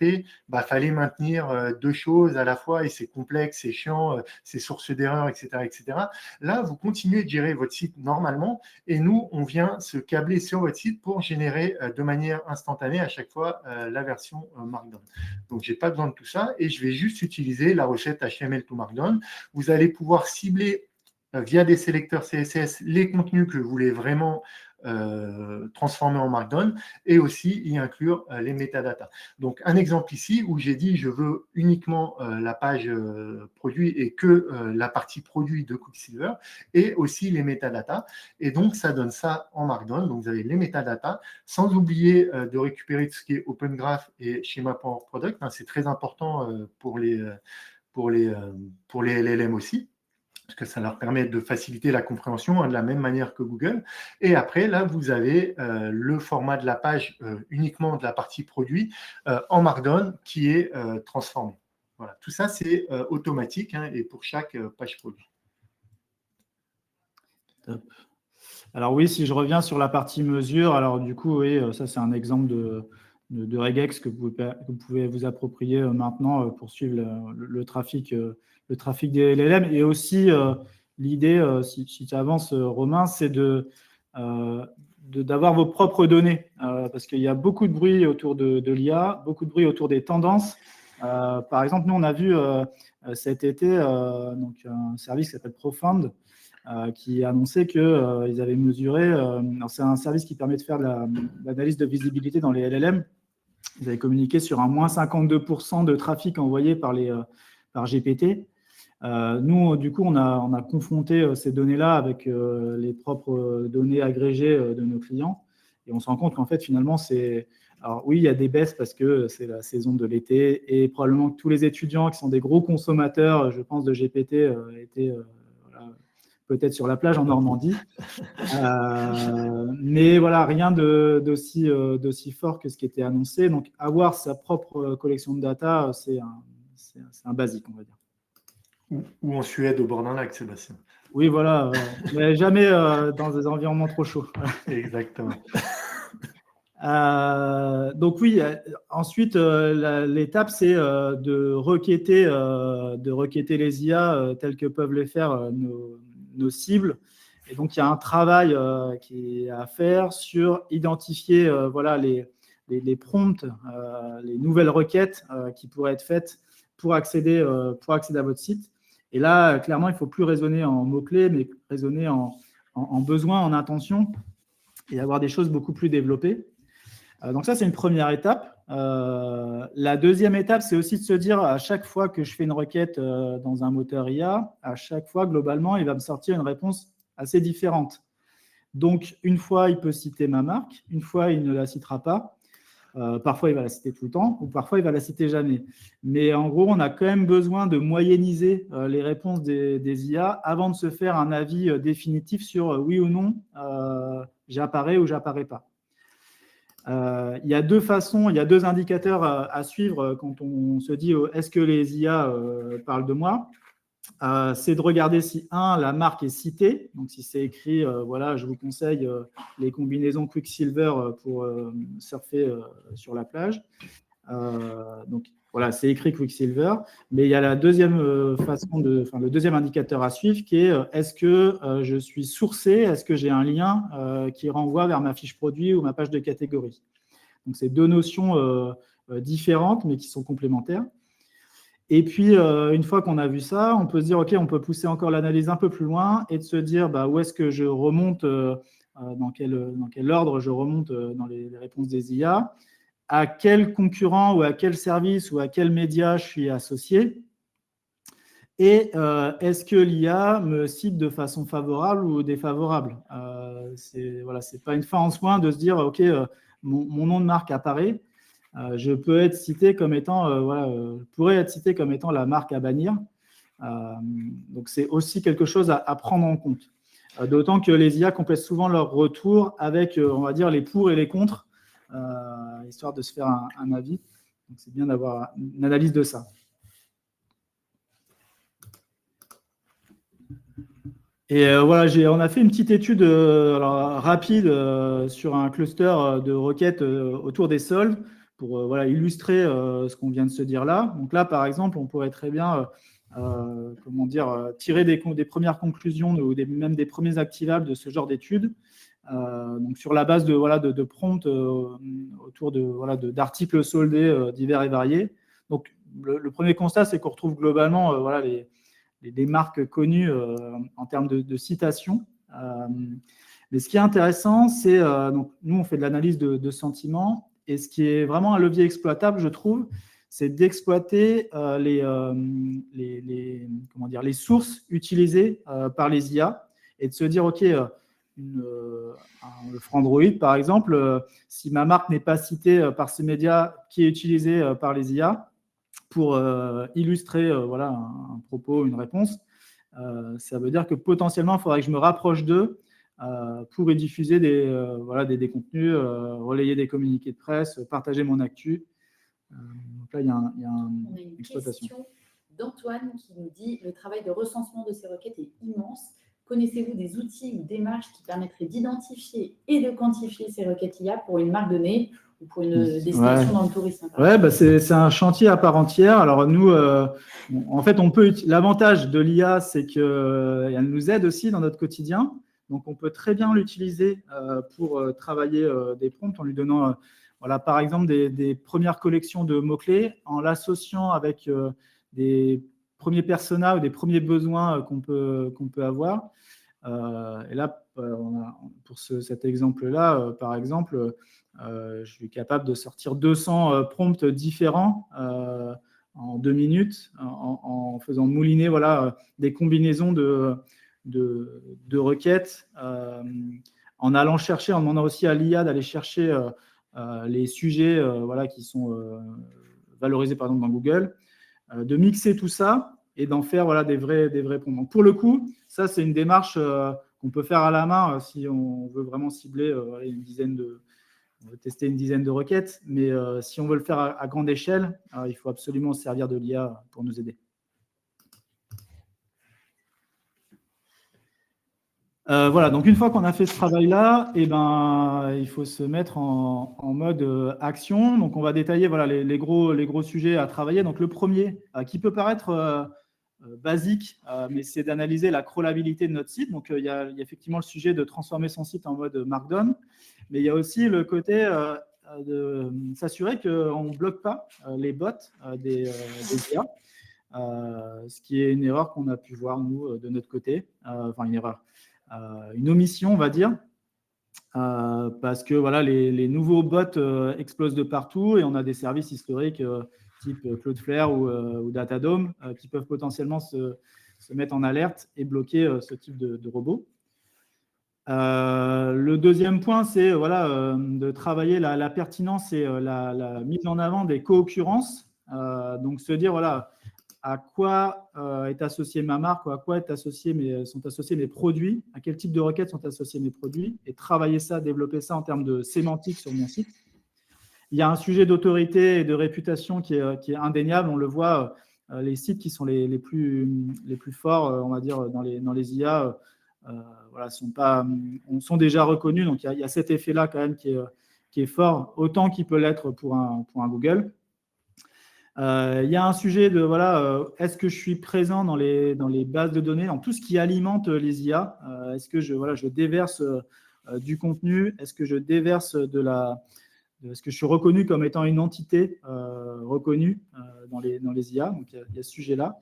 fallait maintenir deux choses à la fois et c'est complexe, c'est chiant, c'est source d'erreur, etc., etc. Là, vous continuez de gérer votre site normalement et nous, on vient se câbler sur votre site pour générer de manière instantanée à chaque fois la version Markdown. Donc, je n'ai pas besoin de tout ça et je vais juste utiliser la recette HTML to Markdown. Vous allez pouvoir cibler via des sélecteurs CSS les contenus que vous voulez vraiment transformer en Markdown et aussi y inclure les métadatas. Donc, un exemple ici où j'ai dit je veux uniquement la page produit et que la partie produit de Quicksilver et aussi les métadatas. Et donc, ça donne ça en Markdown. Donc, vous avez les métadatas, sans oublier de récupérer tout ce qui est Open Graph et schéma Power Product. C'est très important pour les LLM aussi, parce que ça leur permet de faciliter la compréhension de la même manière que Google. Et après, là, vous avez le format de la page uniquement de la partie produit en Markdown qui est transformé. Voilà. Tout ça, c'est automatique et pour chaque page produit. Top. Alors oui, si je reviens sur la partie mesure, alors du coup, oui, ça c'est un exemple de regex que vous pouvez vous approprier maintenant pour suivre le trafic des LLM. Et aussi, l'idée, si tu avances, Romain, c'est d'avoir vos propres données, parce qu'il y a beaucoup de bruit autour de l'IA, beaucoup de bruit autour des tendances. Par exemple, nous, on a vu cet été donc, un service qui s'appelle Profound, qui a annoncé qu'ils avaient mesuré, c'est un service qui permet de faire de l'analyse de visibilité dans les LLM. Ils avaient communiqué sur un moins 52% de trafic envoyé par GPT. Nous, du coup, on a confronté ces données-là avec les propres données agrégées de nos clients. Et on se rend compte qu'en fait, finalement, alors oui, il y a des baisses parce que c'est la saison de l'été et probablement que tous les étudiants qui sont des gros consommateurs, je pense, de GPT étaient peut-être sur la plage en Normandie. Mais voilà, rien d'aussi fort que ce qui était annoncé. Donc, avoir sa propre collection de data, c'est un basique, on va dire. Ou en Suède, au bord d'un lac, Sébastien. Oui, voilà, mais jamais dans des environnements trop chauds. Exactement. Donc oui, ensuite, l'étape, c'est de requêter les IA tels que peuvent les faire nos cibles. Et donc, il y a un travail qui est à faire sur identifier voilà, les prompts, les nouvelles requêtes qui pourraient être faites pour accéder à votre site. Et là, clairement, il ne faut plus raisonner en mots-clés, mais raisonner en besoin, en intention, et avoir des choses beaucoup plus développées. Donc ça, c'est une première étape. La deuxième étape, c'est aussi de se dire, à chaque fois que je fais une requête dans un moteur IA, à chaque fois, globalement, il va me sortir une réponse assez différente. Donc, une fois, il peut citer ma marque, une fois, il ne la citera pas. Parfois, il va la citer tout le temps, ou parfois, il va la citer jamais. Mais en gros, on a quand même besoin de moyenniser les réponses des IA avant de se faire un avis définitif sur oui ou non, j'apparais ou j'apparais pas. Il y a deux façons, il y a deux indicateurs à suivre quand on se dit est-ce que les IA parlent de moi. C'est de regarder si, la marque est citée. Donc, si c'est écrit, voilà, je vous conseille les combinaisons Quicksilver pour surfer sur la plage. Donc, voilà, c'est écrit Quicksilver. Mais il y a la deuxième le deuxième indicateur à suivre qui est est-ce que je suis sourcé, est-ce que j'ai un lien qui renvoie vers ma fiche produit ou ma page de catégorie. Donc, c'est deux notions différentes, mais qui sont complémentaires. Et puis, une fois qu'on a vu ça, on peut se dire, OK, on peut pousser encore l'analyse un peu plus loin et de se dire où est-ce que je remonte, dans quel ordre je remonte dans les réponses des IA, à quel concurrent ou à quel service ou à quel média je suis associé, et est-ce que l'IA me cite de façon favorable ou défavorable. C'est pas une fin en soi de se dire, OK, mon nom de marque apparaît. Je peux être cité comme étant, pourrais être cité comme étant la marque à bannir. Donc, c'est aussi quelque chose à prendre en compte. D'autant que les IA complètent souvent leur retour avec, on va dire, les pour et les contre, histoire de se faire un avis. Donc, c'est bien d'avoir une analyse de ça. Et voilà, on a fait une petite étude rapide sur un cluster de requêtes autour des soldes pour illustrer ce qu'on vient de se dire là. Donc là, par exemple, on pourrait très bien tirer des premières conclusions ou même des premiers activables de ce genre d'études. Donc sur la base de prompts autour d'articles soldés divers et variés. Donc le premier constat, c'est qu'on retrouve globalement les marques connues en termes de citation. Mais ce qui est intéressant, c'est, donc nous, on fait de l'analyse de sentiments, et ce qui est vraiment un levier exploitable, je trouve, c'est d'exploiter comment dire, les sources utilisées par les IA, et de se dire, OK, le Frandroid, par exemple, si ma marque n'est pas citée par ces médias, qui est utilisée par les IA pour illustrer voilà, un propos, une réponse, ça veut dire que potentiellement, il faudrait que je me rapproche d'eux pour y diffuser voilà, des contenus, relayer des communiqués de presse, partager mon actu. Donc là, il y a On a une exploitation. question d'Antoine qui nous dit « Le travail de recensement de ces requêtes est immense. Connaissez-vous des outils ou démarches qui permettraient d'identifier et de quantifier ces requêtes IA pour une marque donnée ou pour une destination dans le tourisme ?» Ouais, bah c'est un chantier à part entière. Alors nous, en fait, l'avantage de l'IA, c'est qu'elle nous aide aussi dans notre quotidien. Donc, on peut très bien l'utiliser pour travailler des prompts en lui donnant, voilà, par exemple, des premières collections de mots-clés, en l'associant avec des premiers personas ou des premiers besoins qu'on peut avoir. Et là, pour cet exemple-là, par exemple, je suis capable de sortir 200 prompts différents en 2 minutes en faisant mouliner voilà, des combinaisons de requêtes, en allant chercher, en demandant aussi à l'IA d'aller chercher les sujets voilà, qui sont valorisés par exemple dans Google, de mixer tout ça et d'en faire voilà, des vrais prompts. Donc, pour le coup, ça, c'est une démarche qu'on peut faire à la main si on veut vraiment cibler on veut tester une dizaine de requêtes. Mais si on veut le faire à grande échelle, il faut absolument se servir de l'IA pour nous aider. Voilà, donc une fois qu'on a fait ce travail-là, il faut se mettre en mode action. Donc, on va détailler voilà, les gros sujets à travailler. Donc, le premier, qui peut paraître basique, mais c'est d'analyser la crawlabilité de notre site. Donc, il y a effectivement le sujet de transformer son site en mode Markdown, mais il y a aussi le côté de s'assurer qu'on ne bloque pas les bots des IA, ce qui est une erreur qu'on a pu voir, nous, de notre côté. Enfin, une erreur. Une omission, on va dire, parce que voilà, les nouveaux bots explosent de partout et on a des services historiques type Cloudflare ou Datadome qui peuvent potentiellement se mettre en alerte et bloquer ce type de robot. Le deuxième point, c'est voilà, de travailler la pertinence et la mise en avant des co-occurrences. Donc, se dire, voilà, à quoi est associée ma marque ou à quoi sont associés mes produits, à quel type de requêtes sont associés mes produits, et travailler ça, développer ça en termes de sémantique sur mon site. Il y a un sujet d'autorité et de réputation qui est indéniable. On le voit, les sites qui sont les plus forts, on va dire, dans les IA, voilà, sont déjà reconnus. Donc, il y a cet effet-là quand même qui est fort, autant qu'il peut l'être pour un Google. Il y a un sujet de, voilà, est-ce que je suis présent dans les bases de données, dans tout ce qui alimente les IA? Est-ce que je déverse du contenu? Est-ce que je déverse est-ce que je suis reconnu comme étant une entité reconnue dans les IA? Donc, il y a ce sujet-là.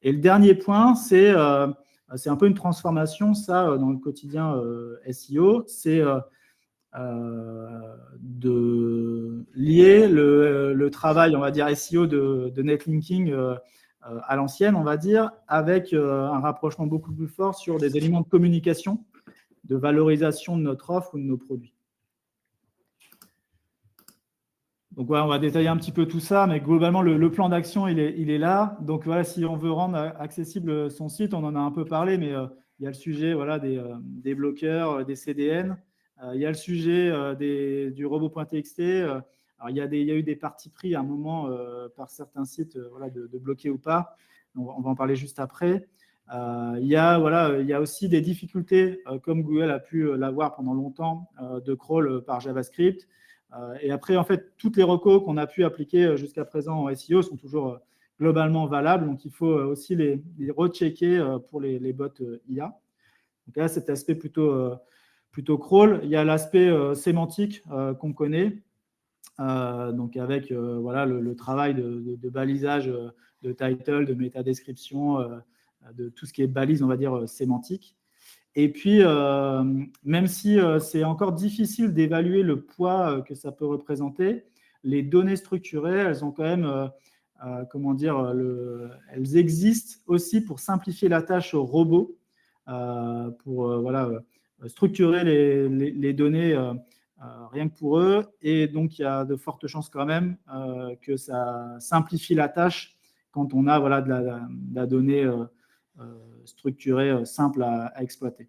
Et le dernier point, c'est un peu une transformation, ça, dans le quotidien SEO. C'est de lier le travail, on va dire, SEO de netlinking à l'ancienne, on va dire, avec un rapprochement beaucoup plus fort sur des éléments de communication, de valorisation de notre offre ou de nos produits. Donc voilà, on va détailler un petit peu tout ça, mais globalement, le plan d'action, il est là. Donc voilà, si on veut rendre accessible son site, on en a un peu parlé, mais il y a le sujet voilà, des bloqueurs, des CDN. Il y a le sujet du robot.txt. Alors, il y a eu des partis pris à un moment par certains sites voilà, de bloquer ou pas. On va en parler juste après. Il y a aussi des difficultés, comme Google a pu l'avoir pendant longtemps, de crawl par JavaScript. Et après, en fait, toutes les recos qu'on a pu appliquer jusqu'à présent en SEO sont toujours globalement valables. Donc, il faut aussi les rechecker pour les bots IA. Donc là, cet aspect plutôt crawl. Il y a l'aspect sémantique qu'on connaît, donc avec voilà, le travail de balisage de title, de métadescription, de tout ce qui est balise, on va dire, sémantique. Et puis, même si c'est encore difficile d'évaluer le poids que ça peut représenter, les données structurées, elles ont quand même, comment dire, elles existent aussi pour simplifier la tâche aux robots, pour voilà, structurer les données rien que pour eux. Et donc, il y a de fortes chances quand même que ça simplifie la tâche quand on a voilà, de la donnée structurée, simple à exploiter.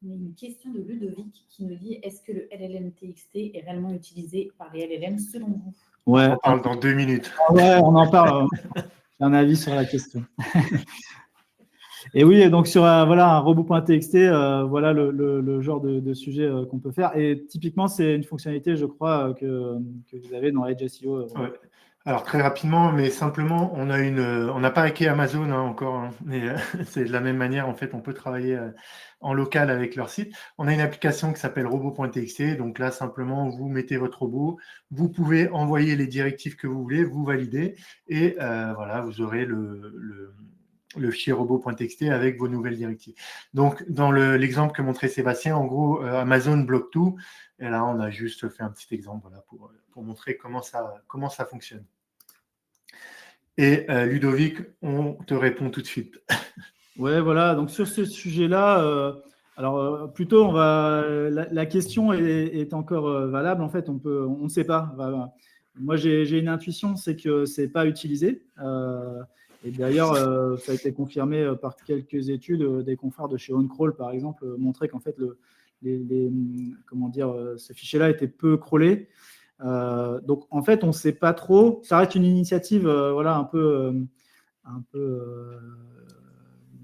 Il y a une question de Ludovic qui nous dit: est-ce que le LLM TXT est réellement utilisé par les LLM selon vous? Ouais, On en parle dans 2 minutes. Ouais, on en parle. J'ai un avis sur la question. Et oui, donc sur voilà, un robot.txt, voilà le genre de sujet qu'on peut faire. Et typiquement, c'est une fonctionnalité, je crois, que vous avez dans Edge SEO. Ouais. Alors très rapidement, mais simplement, on n'a pas hacké Amazon encore, hein, mais c'est de la même manière, en fait, on peut travailler en local avec leur site. On a une application qui s'appelle robot.txt, donc là, simplement, vous mettez votre robot, vous pouvez envoyer les directives que vous voulez, vous validez, et voilà, vous aurez le fichier robot.txt avec vos nouvelles directives. Donc, dans l'exemple que montrait Sébastien, en gros, Amazon bloque tout, et là, on a juste fait un petit exemple voilà, pour montrer comment ça fonctionne. Et Ludovic, on te répond tout de suite. Ouais, voilà. Donc sur ce sujet-là, alors plutôt, la question est encore valable. En fait, on ne sait pas. Moi, j'ai une intuition, c'est que c'est pas utilisé. Et d'ailleurs, ça a été confirmé par quelques études. Des confrères de chez OnCrawl, par exemple, montraient qu'en fait, comment dire, ce fichier-là était peu crawlé. Donc, en fait, on ne sait pas trop. Ça reste une initiative voilà, un peu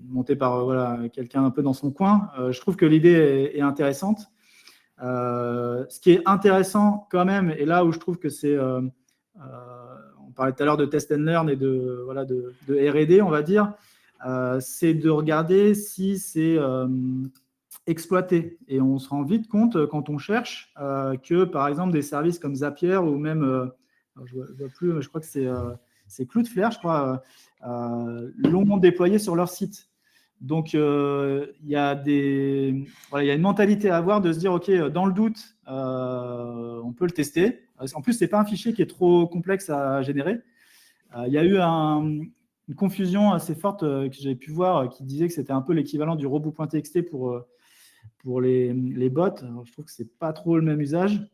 montée par voilà, quelqu'un un peu dans son coin. Je trouve que l'idée est intéressante. Ce qui est intéressant quand même, et là où je trouve que c'est... on parlait tout à l'heure de test and learn et de R&D, on va dire, c'est de regarder si c'est exploité. Et on se rend vite compte quand on cherche que, par exemple, des services comme Zapier ou même, je ne vois plus, je crois que c'est Cloudflare, je crois, l'ont déployé sur leur site. Donc, il y a une mentalité à avoir de se dire, OK, dans le doute, on peut le tester. En plus, ce n'est pas un fichier qui est trop complexe à générer. Il y a eu une confusion assez forte que j'avais pu voir qui disait que c'était un peu l'équivalent du robot.txt pour les bots. Alors, je trouve que ce n'est pas trop le même usage.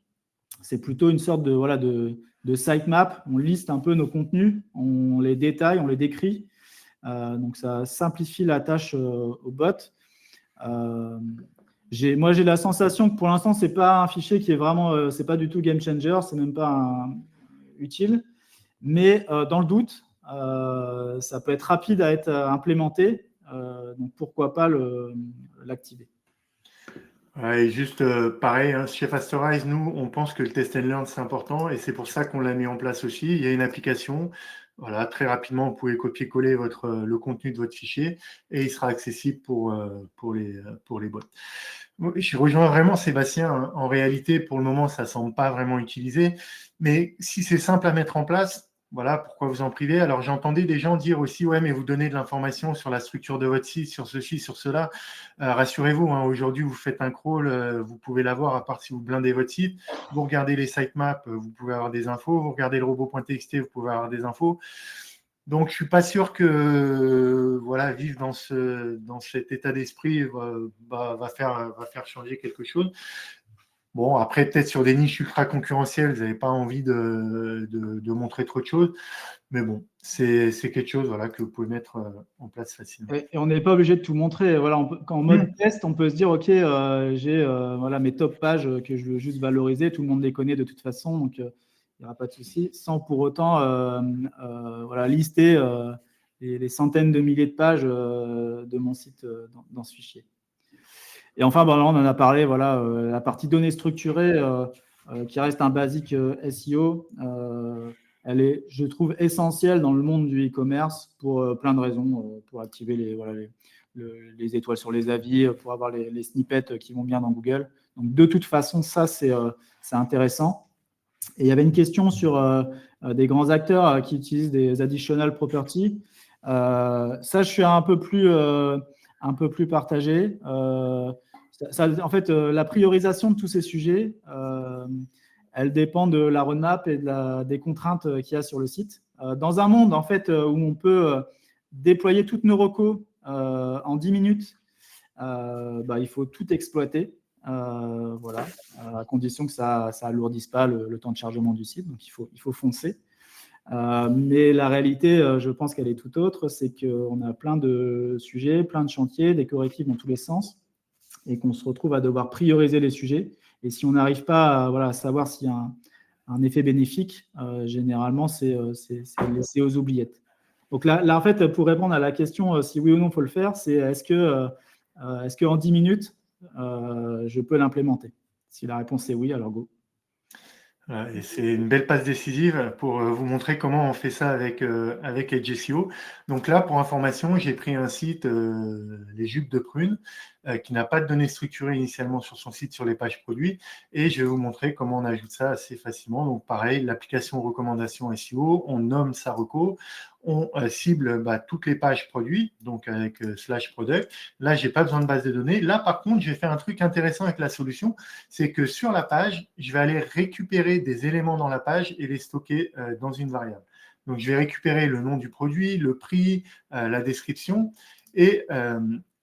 C'est plutôt une sorte de sitemap. On liste un peu nos contenus, on les détaille, on les décrit. Donc, ça simplifie la tâche au bot. Moi, j'ai la sensation que pour l'instant, ce n'est pas un fichier qui est vraiment, c'est pas du tout game changer, c'est même pas utile. Mais dans le doute, ça peut être rapide à être implémenté. Donc, pourquoi pas l'activer. Ouais, et juste pareil, hein, chez Fastorize, nous, on pense que le test and learn, c'est important et c'est pour ça qu'on l'a mis en place aussi. Il y a une application, voilà, très rapidement, vous pouvez copier-coller le contenu de votre fichier et il sera accessible pour les bots. Je rejoins vraiment Sébastien. Hein. En réalité, pour le moment, ça ne semble pas vraiment utilisé, mais si c'est simple à mettre en place, voilà, pourquoi vous en privez? Alors, j'entendais des gens dire aussi, ouais, mais vous donnez de l'information sur la structure de votre site, sur ceci, sur cela. Rassurez-vous, hein, aujourd'hui, vous faites un crawl, vous pouvez l'avoir, à part si vous blindez votre site. Vous regardez les sitemaps, vous pouvez avoir des infos. Vous regardez le robot.txt, vous pouvez avoir des infos. Donc, je ne suis pas sûr que voilà, vivre dans cet état d'esprit va faire changer quelque chose. Bon, après, peut-être sur des niches ultra concurrentielles, vous n'avez pas envie de montrer trop de choses. Mais bon, c'est quelque chose voilà, que vous pouvez mettre en place facilement. Et on n'est pas obligé de tout montrer. Voilà, en mode test, on peut se dire, OK, j'ai voilà, mes top pages que je veux juste valoriser. Tout le monde les connaît de toute façon, donc il n'y aura pas de souci. Sans pour autant voilà, lister les centaines de milliers de pages de mon site dans ce fichier. Et enfin, on en a parlé, voilà, la partie données structurées qui reste un basique SEO. Elle est, je trouve, essentielle dans le monde du e-commerce pour plein de raisons, pour activer les étoiles sur les avis, pour avoir les snippets qui vont bien dans Google. Donc, de toute façon, ça, c'est intéressant. Et il y avait une question sur des grands acteurs qui utilisent des additional properties. Ça, je suis un peu plus un peu plus partagé. En fait, la priorisation de tous ces sujets, elle dépend de la roadmap et des contraintes qu'il y a sur le site. Dans un monde en fait, où on peut déployer toutes nos recos en 10 minutes, il faut tout exploiter, voilà, à condition que ça alourdisse pas le temps de chargement du site. Donc, il faut foncer. Mais la réalité, je pense qu'elle est tout autre. C'est qu'on a plein de sujets, plein de chantiers, des correctifs dans tous les sens, et qu'on se retrouve à devoir prioriser les sujets. Et si on n'arrive pas à savoir s'il y a un effet bénéfique, généralement, c'est laissé aux oubliettes. Donc là, en fait, pour répondre à la question si oui ou non il faut le faire, c'est est-ce qu'en 10 minutes, je peux l'implémenter? Si la réponse est oui, alors go. Et c'est une belle passe décisive pour vous montrer comment on fait ça avec Edge SEO. Donc là, pour information, j'ai pris un site, les Jupes de Prune, qui n'a pas de données structurées initialement sur son site sur les pages produits, et je vais vous montrer comment on ajoute ça assez facilement. Donc pareil, l'application recommandation SEO, on nomme sa reco, on cible toutes les pages produits, donc avec /product. Là, j'ai pas besoin de base de données. Là, par contre, je vais faire un truc intéressant avec la solution, c'est que sur la page, je vais aller récupérer des éléments dans la page et les stocker dans une variable. Donc, je vais récupérer le nom du produit, le prix, la description, et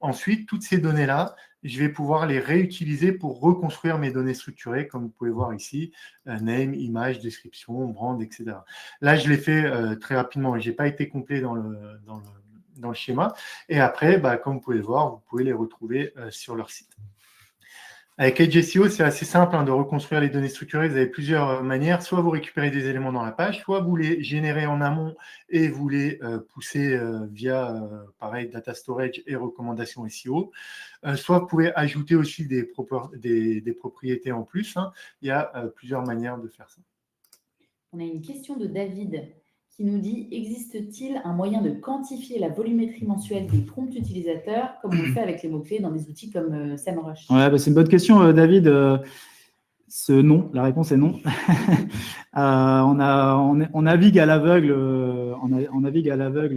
ensuite, toutes ces données-là, je vais pouvoir les réutiliser pour reconstruire mes données structurées, comme vous pouvez voir ici, name, image, description, brand, etc. Là, je l'ai fait très rapidement et je n'ai pas été complet dans le schéma. Et après, comme vous pouvez le voir, vous pouvez les retrouver sur leur site. Avec Edge SEO, c'est assez simple de reconstruire les données structurées. Vous avez plusieurs manières. Soit vous récupérez des éléments dans la page, soit vous les générez en amont et vous les poussez via, pareil, data storage et recommandations SEO. Soit vous pouvez ajouter aussi des propriétés en plus. Il y a plusieurs manières de faire ça. On a une question de David qui nous dit « Existe-t-il un moyen de quantifier la volumétrie mensuelle des prompts utilisateurs comme on le fait avec les mots-clés dans des outils comme SEMrush ?» Ouais, c'est une bonne question, David. Non, la réponse est non. On navigue à l'aveugle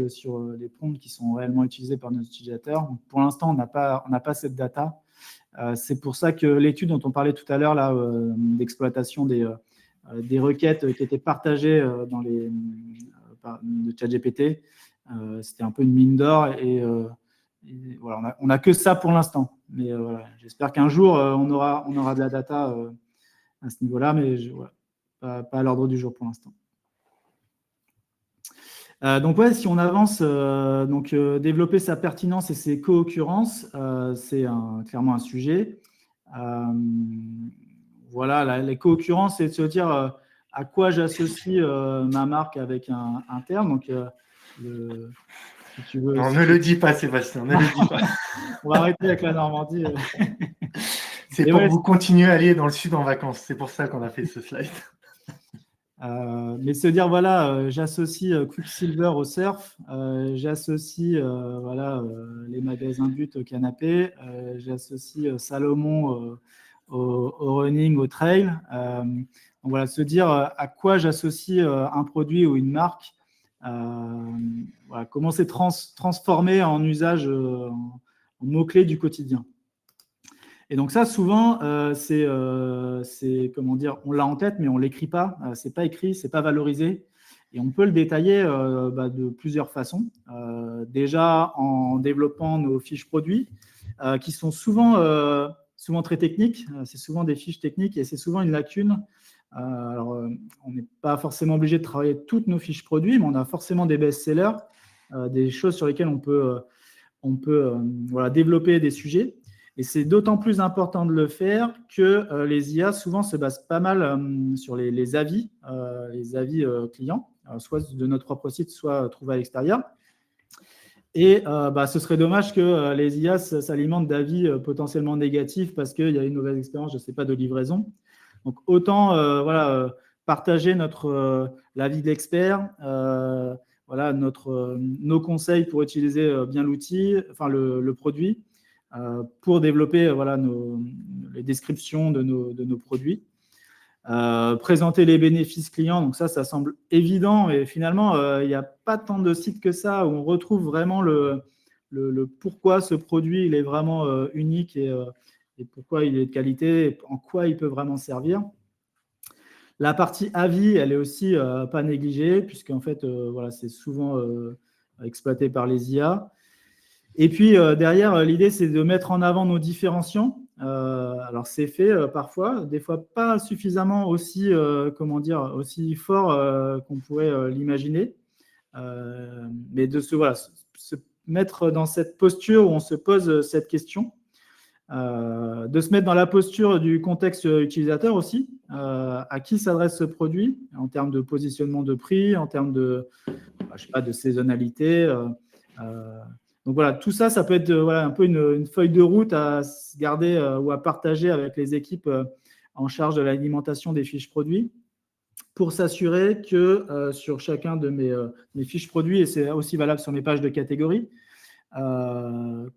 sur les prompts qui sont réellement utilisés par nos utilisateurs. Donc, pour l'instant, on n'a pas cette data. C'est pour ça que l'étude dont on parlait tout à l'heure d'exploitation des requêtes qui étaient partagées de ChatGPT, c'était un peu une mine d'or et voilà, on n'a que ça pour l'instant. Mais voilà, j'espère qu'un jour, on aura de la data à ce niveau-là, mais pas à l'ordre du jour pour l'instant. Donc, si on avance, développer sa pertinence et ses co-occurrences, c'est clairement un sujet. Voilà, les co-occurrences, c'est de se dire à quoi j'associe ma marque avec un terme. Donc, si tu veux, non, ne le dis pas, Sébastien, ne le dis pas. On va arrêter avec la Normandie. C'est pour que vous continuez à aller dans le sud en vacances. C'est pour ça qu'on a fait ce slide. Mais se dire, voilà, j'associe Quicksilver au surf, j'associe les magasins but au canapé, j'associe Salomon au running, au trail. Donc voilà, se dire à quoi j'associe un produit ou une marque, voilà, comment c'est transformé en usage, en mots-clés du quotidien. Et donc ça, souvent, c'est comment dire, on l'a en tête, mais on ne l'écrit pas. C'est pas écrit, c'est pas valorisé. Et on peut le détailler de plusieurs façons. Déjà en développant nos fiches produits, qui sont souvent très techniques. C'est souvent des fiches techniques et c'est souvent une lacune. Alors, on n'est pas forcément obligé de travailler toutes nos fiches produits, mais on a forcément des best-sellers, des choses sur lesquelles on peut développer des sujets. Et c'est d'autant plus important de le faire que les IA souvent se basent pas mal sur les avis clients, soit de notre propre site, soit trouvés à l'extérieur. Et ce serait dommage que les IA s'alimentent d'avis potentiellement négatifs parce qu'il y a une mauvaise expérience, je ne sais pas, de livraison. Donc autant partager l'avis d'expert, nos conseils pour utiliser bien l'outil, enfin le produit, pour développer les descriptions de nos produits. Présenter les bénéfices clients, donc ça semble évident, mais finalement, il n'y a pas tant de sites que ça où on retrouve vraiment le pourquoi ce produit il est vraiment unique et pourquoi il est de qualité, et en quoi il peut vraiment servir. La partie avis, elle est aussi pas négligée, puisqu'en fait, voilà, c'est souvent exploité par les IA. Et puis, derrière, l'idée, c'est de mettre en avant nos différenciants. Alors, c'est fait parfois, des fois pas suffisamment aussi, aussi fort qu'on pourrait l'imaginer. Mais de se mettre dans cette posture où on se pose cette question. De se mettre dans la posture du contexte utilisateur aussi, à qui s'adresse ce produit en termes de positionnement de prix, en termes de, je sais pas, de saisonnalité. Donc voilà, tout ça, ça peut être un peu une feuille de route à garder ou à partager avec les équipes en charge de l'alimentation des fiches produits pour s'assurer que sur chacun de mes fiches produits, et c'est aussi valable sur mes pages de catégorie,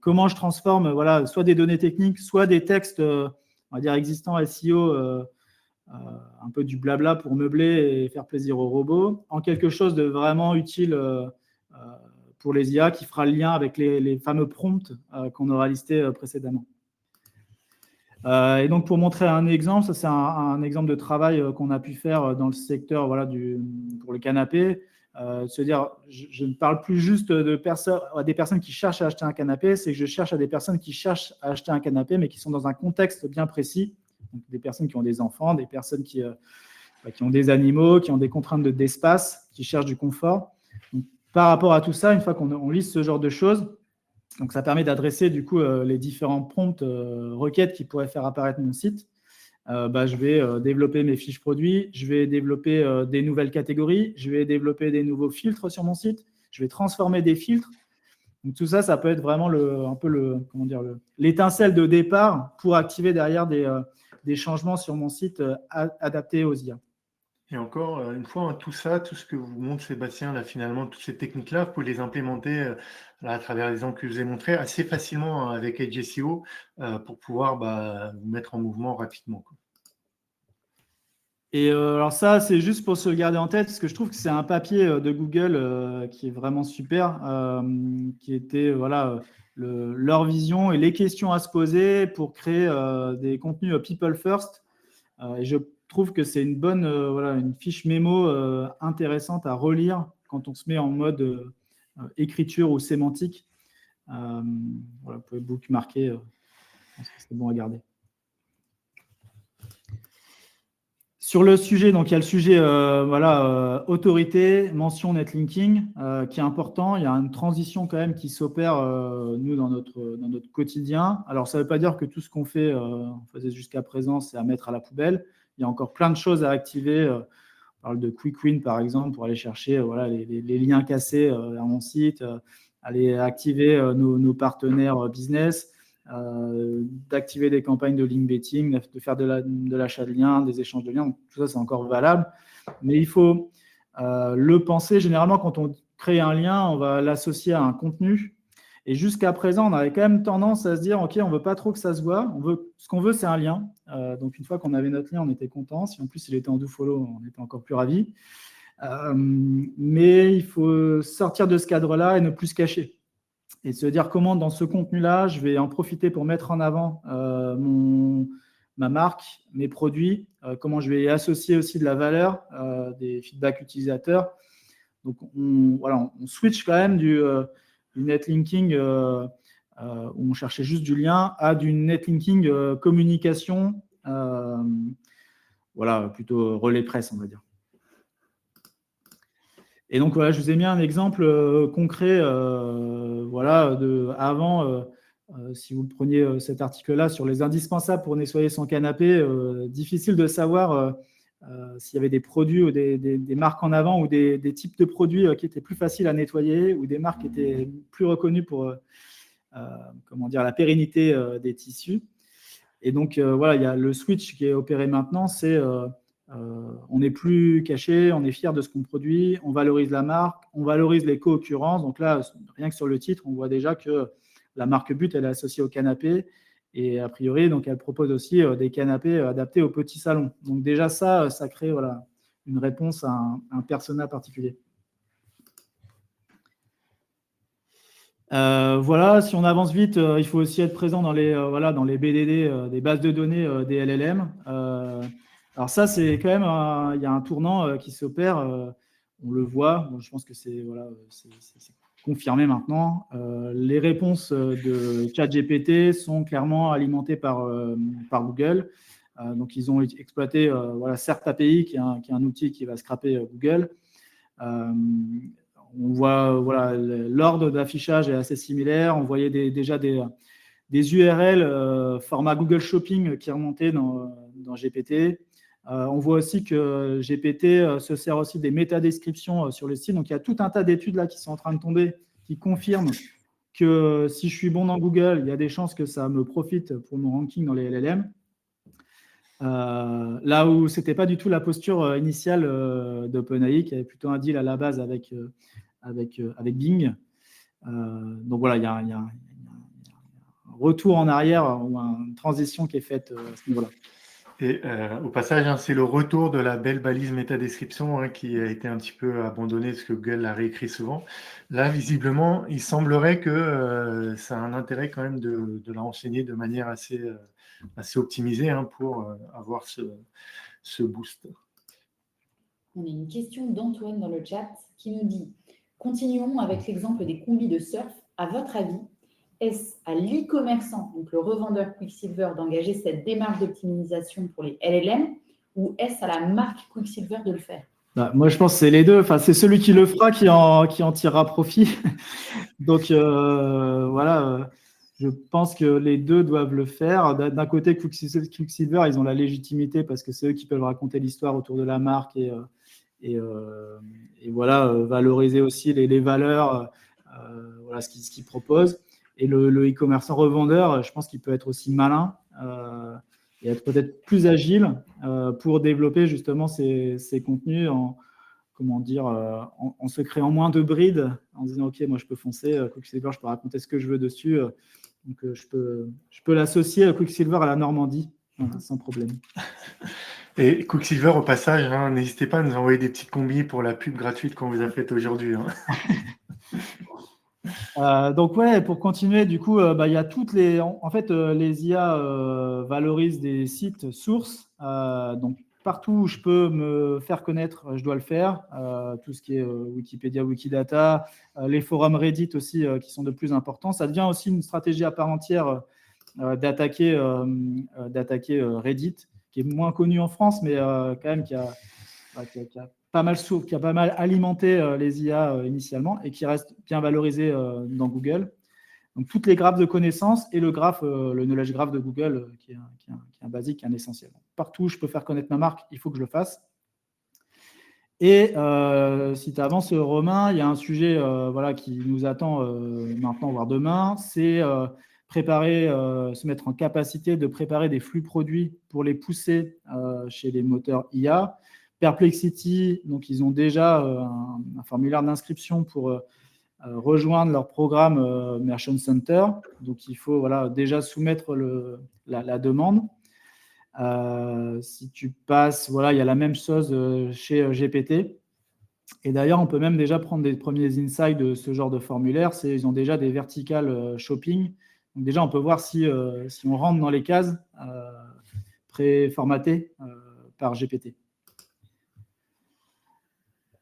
comment je transforme soit des données techniques, soit des textes on va dire existants SEO, un peu du blabla pour meubler et faire plaisir aux robots, en quelque chose de vraiment utile pour les IA qui fera le lien avec les fameux prompts qu'on aura listés précédemment. Et donc, pour montrer un exemple, ça c'est un exemple de travail qu'on a pu faire dans le secteur pour le canapé. Se dire, je ne parle plus juste à des personnes qui cherchent à acheter un canapé, c'est que je cherche à des personnes qui cherchent à acheter un canapé, mais qui sont dans un contexte bien précis. Donc, des personnes qui ont des enfants, des personnes qui ont des animaux, qui ont des contraintes d'espace, qui cherchent du confort. Donc, par rapport à tout ça, une fois qu'on liste ce genre de choses, donc ça permet d'adresser du coup les différents prompts requêtes qui pourraient faire apparaître mon site. Je vais développer mes fiches produits, je vais développer des nouvelles catégories, je vais développer des nouveaux filtres sur mon site, je vais transformer des filtres. Donc tout ça, ça peut être vraiment l'étincelle de départ pour activer derrière des changements sur mon site adaptés aux IA. Et encore une fois, tout ça, tout ce que vous montre Sébastien, là, finalement, toutes ces techniques-là, vous pouvez les implémenter à travers les exemples que je vous ai montrés assez facilement avec Edge SEO pour pouvoir vous mettre en mouvement rapidement, quoi. Et alors ça, c'est juste pour se le garder en tête, parce que je trouve que c'est un papier de Google qui est vraiment super, qui était leur vision et les questions à se poser pour créer des contenus people first. Et je trouve que c'est une bonne une fiche mémo intéressante à relire quand on se met en mode écriture ou sémantique. Vous pouvez bookmarker, je pense que c'est bon à garder. Sur le sujet, donc il y a le sujet autorité, mention netlinking qui est important. Il y a une transition quand même qui s'opère nous dans notre quotidien. Alors ça ne veut pas dire que tout ce qu'on fait, on faisait jusqu'à présent, c'est à mettre à la poubelle. Il y a encore plein de choses à activer. On parle de Quick Win par exemple pour aller chercher les liens cassés à mon site, aller activer nos partenaires business. D'activer des campagnes de link betting, de faire de l'achat de liens, des échanges de liens. Donc, tout ça, c'est encore valable. Mais il faut le penser. Généralement, quand on crée un lien, on va l'associer à un contenu. Et jusqu'à présent, on avait quand même tendance à se dire, OK, on ne veut pas trop que ça se voit. Ce qu'on veut, c'est un lien. Donc, une fois qu'on avait notre lien, on était content. Si en plus, il était en dofollow, on était encore plus ravis. Mais il faut sortir de ce cadre-là et ne plus se cacher. Et se dire comment, dans ce contenu-là, je vais en profiter pour mettre en avant ma marque, mes produits, comment je vais y associer aussi de la valeur, des feedbacks utilisateurs. Donc, on switch quand même du netlinking où on cherchait juste du lien à du netlinking communication, plutôt relais presse, on va dire. Et donc, je vous ai mis un exemple concret avant, si vous preniez cet article-là sur les indispensables pour nettoyer son canapé, difficile de savoir s'il y avait des produits ou des marques en avant ou des types de produits qui étaient plus faciles à nettoyer ou des marques qui étaient plus reconnues pour la pérennité des tissus. Et donc, il y a le switch qui est opéré maintenant, c'est... on n'est plus caché, on est fier de ce qu'on produit, on valorise la marque, on valorise les co-occurrences. Donc là, rien que sur le titre, on voit déjà que la marque But, elle est associée au canapé. Et a priori, donc, elle propose aussi des canapés adaptés au petit salon. Donc déjà, ça crée une réponse à un persona particulier. Voilà, si on avance vite, il faut aussi être présent dans les BDD, des bases de données des LLM. Alors ça, c'est quand même, il y a un tournant qui s'opère. On le voit. Bon, je pense que c'est confirmé maintenant. Les réponses de ChatGPT sont clairement alimentées par Google. Donc, ils ont exploité CERT API, qui est un outil qui va scraper Google. On voit l'ordre d'affichage est assez similaire. On voyait déjà des URL format Google Shopping qui remontaient dans GPT. On voit aussi que GPT se sert aussi des métadescriptions sur le site. Donc, il y a tout un tas d'études là qui sont en train de tomber, qui confirment que si je suis bon dans Google, il y a des chances que ça me profite pour mon ranking dans les LLM. Là où ce n'était pas du tout la posture initiale d'OpenAI, qui avait plutôt un deal à la base avec Bing. Donc voilà, il y a un retour en arrière ou une transition qui est faite à ce niveau-là. Et au passage, c'est le retour de la belle balise métadescription qui a été un petit peu abandonnée parce que Google l'a réécrit souvent. Là, visiblement, il semblerait que ça a un intérêt quand même de la renseigner de manière assez optimisée pour avoir ce boost. On a une question d'Antoine dans le chat qui nous dit « Continuons avec l'exemple des combis de surf. À votre avis, est-ce à l'e-commerçant, donc le revendeur Quicksilver, d'engager cette démarche d'optimisation pour les LLM ou est-ce à la marque Quicksilver de le faire ?» Moi, je pense que c'est les deux. Enfin, c'est celui qui le fera qui en tirera profit. Donc, voilà, je pense que les deux doivent le faire. D'un côté, Quicksilver, ils ont la légitimité parce que c'est eux qui peuvent raconter l'histoire autour de la marque et voilà, valoriser aussi les valeurs, voilà, ce qu'ils proposent. Et le e-commerçant revendeur, je pense qu'il peut être aussi malin et être peut-être plus agile pour développer justement ces contenus en se créant moins de brides, en disant ok, moi je peux foncer, Quicksilver, je peux raconter ce que je veux dessus, donc je peux l'associer à Quicksilver à la Normandie, sans problème. Et Quicksilver, au passage, n'hésitez pas à nous envoyer des petites combis pour la pub gratuite qu'on vous a faite aujourd'hui. Donc ouais, pour continuer, du coup, il y a toutes les... En fait, les IA valorisent des sites sources. Donc, partout où je peux me faire connaître, je dois le faire. Tout ce qui est Wikipédia, Wikidata, les forums Reddit aussi, qui sont de plus importants. Ça devient aussi une stratégie à part entière d'attaquer Reddit, qui est moins connu en France, mais quand même qui a pas mal alimenté les IA initialement et qui reste bien valorisé dans Google. Donc, toutes les graphes de connaissances et le knowledge graph de Google, qui est un basique, un essentiel. Partout où je peux faire connaître ma marque, il faut que je le fasse. Et si tu avances, Romain, il y a un sujet qui nous attend maintenant, voire demain, c'est se mettre en capacité de préparer des flux produits pour les pousser chez les moteurs IA. Perplexity, donc ils ont déjà un formulaire d'inscription pour rejoindre leur programme Merchant Center. Donc, il faut déjà soumettre la demande. Si tu passes, il y a la même chose chez GPT. Et d'ailleurs, on peut même déjà prendre des premiers insights de ce genre de formulaire. Ils ont déjà des verticales shopping. Donc déjà, on peut voir si on rentre dans les cases préformatées par GPT.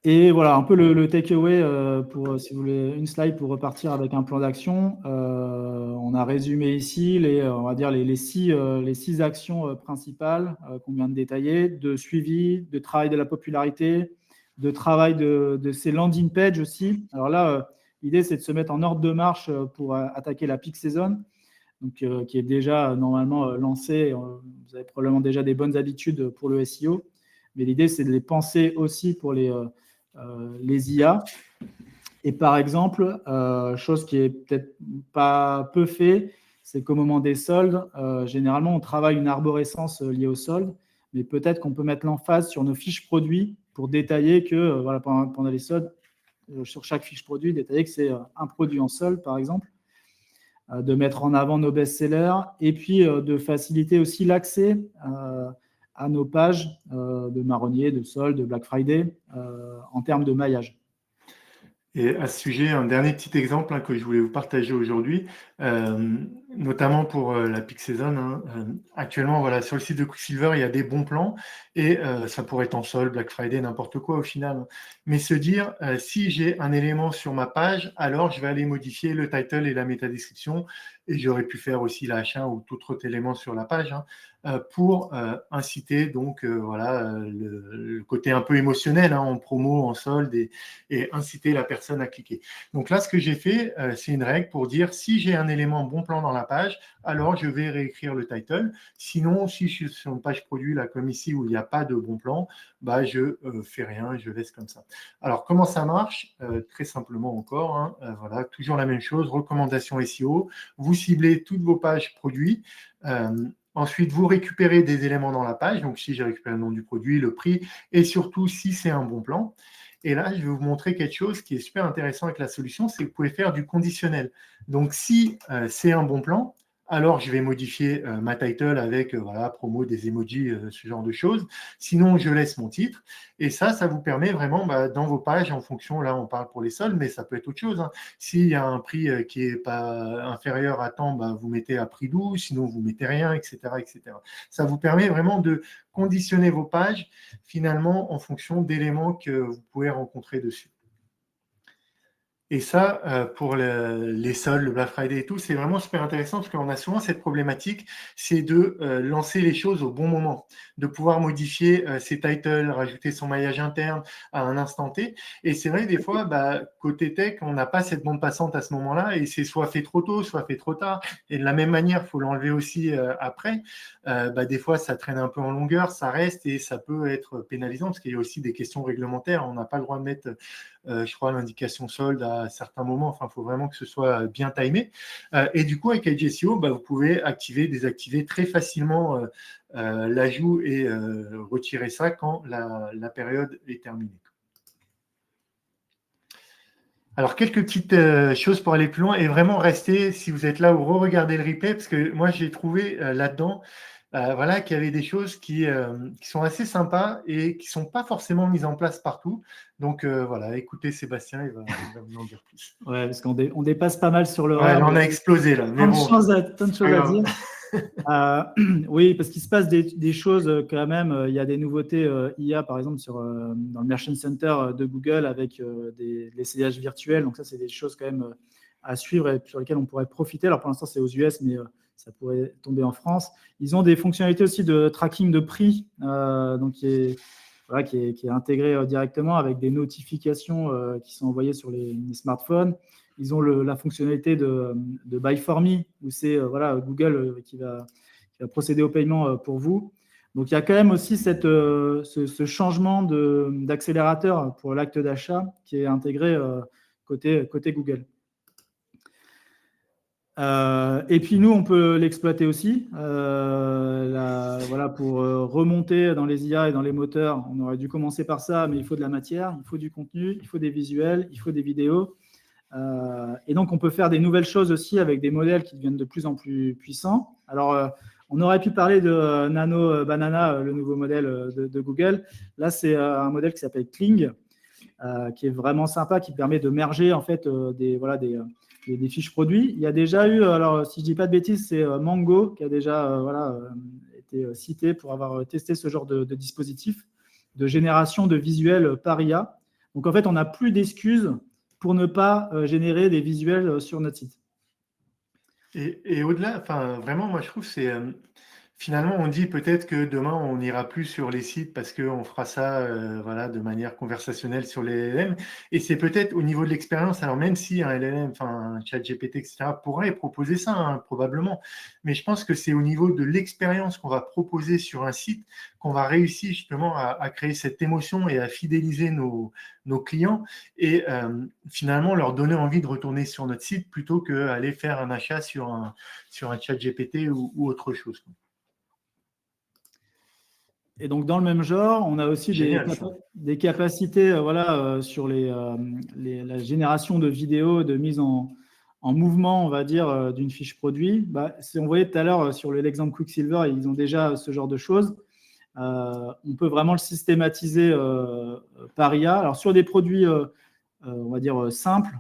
Et voilà, un peu le takeaway, si vous voulez, une slide pour repartir avec un plan d'action. On a résumé ici les 6 actions principales qu'on vient de détailler, de suivi, de travail de la popularité, de travail de ces landing pages aussi. Alors là, l'idée, c'est de se mettre en ordre de marche pour attaquer la peak season, donc, qui est déjà normalement lancée. Vous avez probablement déjà des bonnes habitudes pour le SEO, mais l'idée, c'est de les penser aussi pour les IA. Et par exemple, chose qui est peut-être pas peu fait, c'est qu'au moment des soldes, généralement, on travaille une arborescence liée aux soldes, mais peut-être qu'on peut mettre l'emphase sur nos fiches produits pour détailler que pendant les soldes, sur chaque fiche produit, détailler que c'est un produit en solde, par exemple, de mettre en avant nos best-sellers et puis de faciliter aussi l'accès à nos pages de marronnier, de soldes, de Black Friday, en termes de maillage. Et à ce sujet, un dernier petit exemple que je voulais vous partager aujourd'hui, notamment pour la peak season. Actuellement, voilà, sur le site de Quicksilver, il y a des bons plans et ça pourrait être en solde, Black Friday, n'importe quoi au final. Mais se dire, si j'ai un élément sur ma page, alors je vais aller modifier le title et la métadescription et j'aurais pu faire aussi la H1 ou tout autre élément sur la page pour inciter donc voilà, le côté un peu émotionnel en promo, en solde et inciter la personne à cliquer. Donc là, ce que j'ai fait, c'est une règle pour dire si j'ai un élément bon plan dans la page, alors je vais réécrire le title. Sinon, si je suis sur une page produit, là, comme ici, où il n'y a pas de bon plan, bah, je fais rien, je laisse comme ça. Alors, comment ça marche? Très simplement encore, voilà, toujours la même chose, recommandation SEO. Vous ciblez toutes vos pages produits. Ensuite, vous récupérez des éléments dans la page. Donc, si j'ai récupéré le nom du produit, le prix, et surtout si c'est un bon plan. Et là, je vais vous montrer quelque chose qui est super intéressant avec la solution, c'est que vous pouvez faire du conditionnel. Donc, si c'est un bon plan, alors je vais modifier ma title avec voilà, promo, des emojis, ce genre de choses. Sinon, je laisse mon titre. Et ça vous permet vraiment dans vos pages, en fonction, là, on parle pour les soldes, mais ça peut être autre chose. S'il y a un prix qui n'est pas inférieur à temps, vous mettez à prix doux, sinon vous mettez rien, etc., etc. Ça vous permet vraiment de conditionner vos pages finalement en fonction d'éléments que vous pouvez rencontrer dessus. Et ça, pour les soldes, le Black Friday et tout, c'est vraiment super intéressant parce qu'on a souvent cette problématique, c'est de lancer les choses au bon moment, de pouvoir modifier ses titles, rajouter son maillage interne à un instant T. Et c'est vrai, des fois, côté tech, on n'a pas cette bande passante à ce moment-là et c'est soit fait trop tôt, soit fait trop tard. Et de la même manière, il faut l'enlever aussi après. Des fois, ça traîne un peu en longueur, ça reste et ça peut être pénalisant parce qu'il y a aussi des questions réglementaires. On n'a pas le droit de mettre je crois, l'indication solde à certains moments. Enfin, il faut vraiment que ce soit bien timé. Et du coup, avec Edge SEO, vous pouvez activer, désactiver très facilement l'ajout et retirer ça quand la période est terminée. Alors, quelques petites choses pour aller plus loin et vraiment rester, si vous êtes là, ou re-regardez le replay, parce que moi, j'ai trouvé là-dedans voilà, qu'il y avait des choses qui sont assez sympas et qui ne sont pas forcément mises en place partout. Donc, voilà, écoutez Sébastien, il va vous en dire plus. Ouais, parce qu'on dépasse pas mal sur le Ouais, là, on a explosé, là. Mais plein de choses à dire. Oui, parce qu'il se passe des choses quand même. Il y a des nouveautés IA, par exemple, dans le Merchant Center de Google avec l'essayage virtuel. Donc ça, c'est des choses quand même à suivre et sur lesquelles on pourrait profiter. Alors pour l'instant, c'est aux US, mais ça pourrait tomber en France. Ils ont des fonctionnalités aussi de tracking de prix, donc qui est intégré directement avec des notifications qui sont envoyées sur les smartphones. Ils ont la fonctionnalité de Buy for Me, où c'est voilà, Google qui va procéder au paiement pour vous. Donc, il y a quand même aussi ce changement d'accélérateur pour l'acte d'achat qui est intégré côté Google. Et puis, nous, on peut l'exploiter aussi. Voilà, pour remonter dans les IA et dans les moteurs, on aurait dû commencer par ça, mais il faut de la matière, il faut du contenu, il faut des visuels, il faut des vidéos. Et donc, on peut faire des nouvelles choses aussi avec des modèles qui deviennent de plus en plus puissants. Alors, on aurait pu parler de Nano Banana, le nouveau modèle de Google. Là, c'est un modèle qui s'appelle Kling, qui est vraiment sympa, qui permet de merger en fait des fiches produits. Il y a déjà eu, alors si je ne dis pas de bêtises, c'est Mango qui a déjà été cité pour avoir testé ce genre de dispositif de génération de visuels par IA. Donc, en fait, on n'a plus d'excuses pour ne pas générer des visuels sur notre site. Et au-delà, enfin, vraiment, moi, je trouve que c'est... finalement, on dit peut-être que demain, on n'ira plus sur les sites parce qu'on fera ça voilà, de manière conversationnelle sur les LLM. Et c'est peut-être au niveau de l'expérience, alors même si un LLM, enfin un chat GPT, etc., pourrait proposer ça, probablement. Mais je pense que c'est au niveau de l'expérience qu'on va proposer sur un site qu'on va réussir justement à créer cette émotion et à fidéliser nos clients et finalement leur donner envie de retourner sur notre site plutôt qu'aller faire un achat sur un chat GPT ou autre chose. Et donc, dans le même genre, on a aussi des capacités sur la génération de vidéos, de mise en mouvement, on va dire, d'une fiche produit. Si on voyait tout à l'heure sur l'exemple Quicksilver, ils ont déjà ce genre de choses. On peut vraiment le systématiser par IA. Alors, sur des produits on va dire, simple.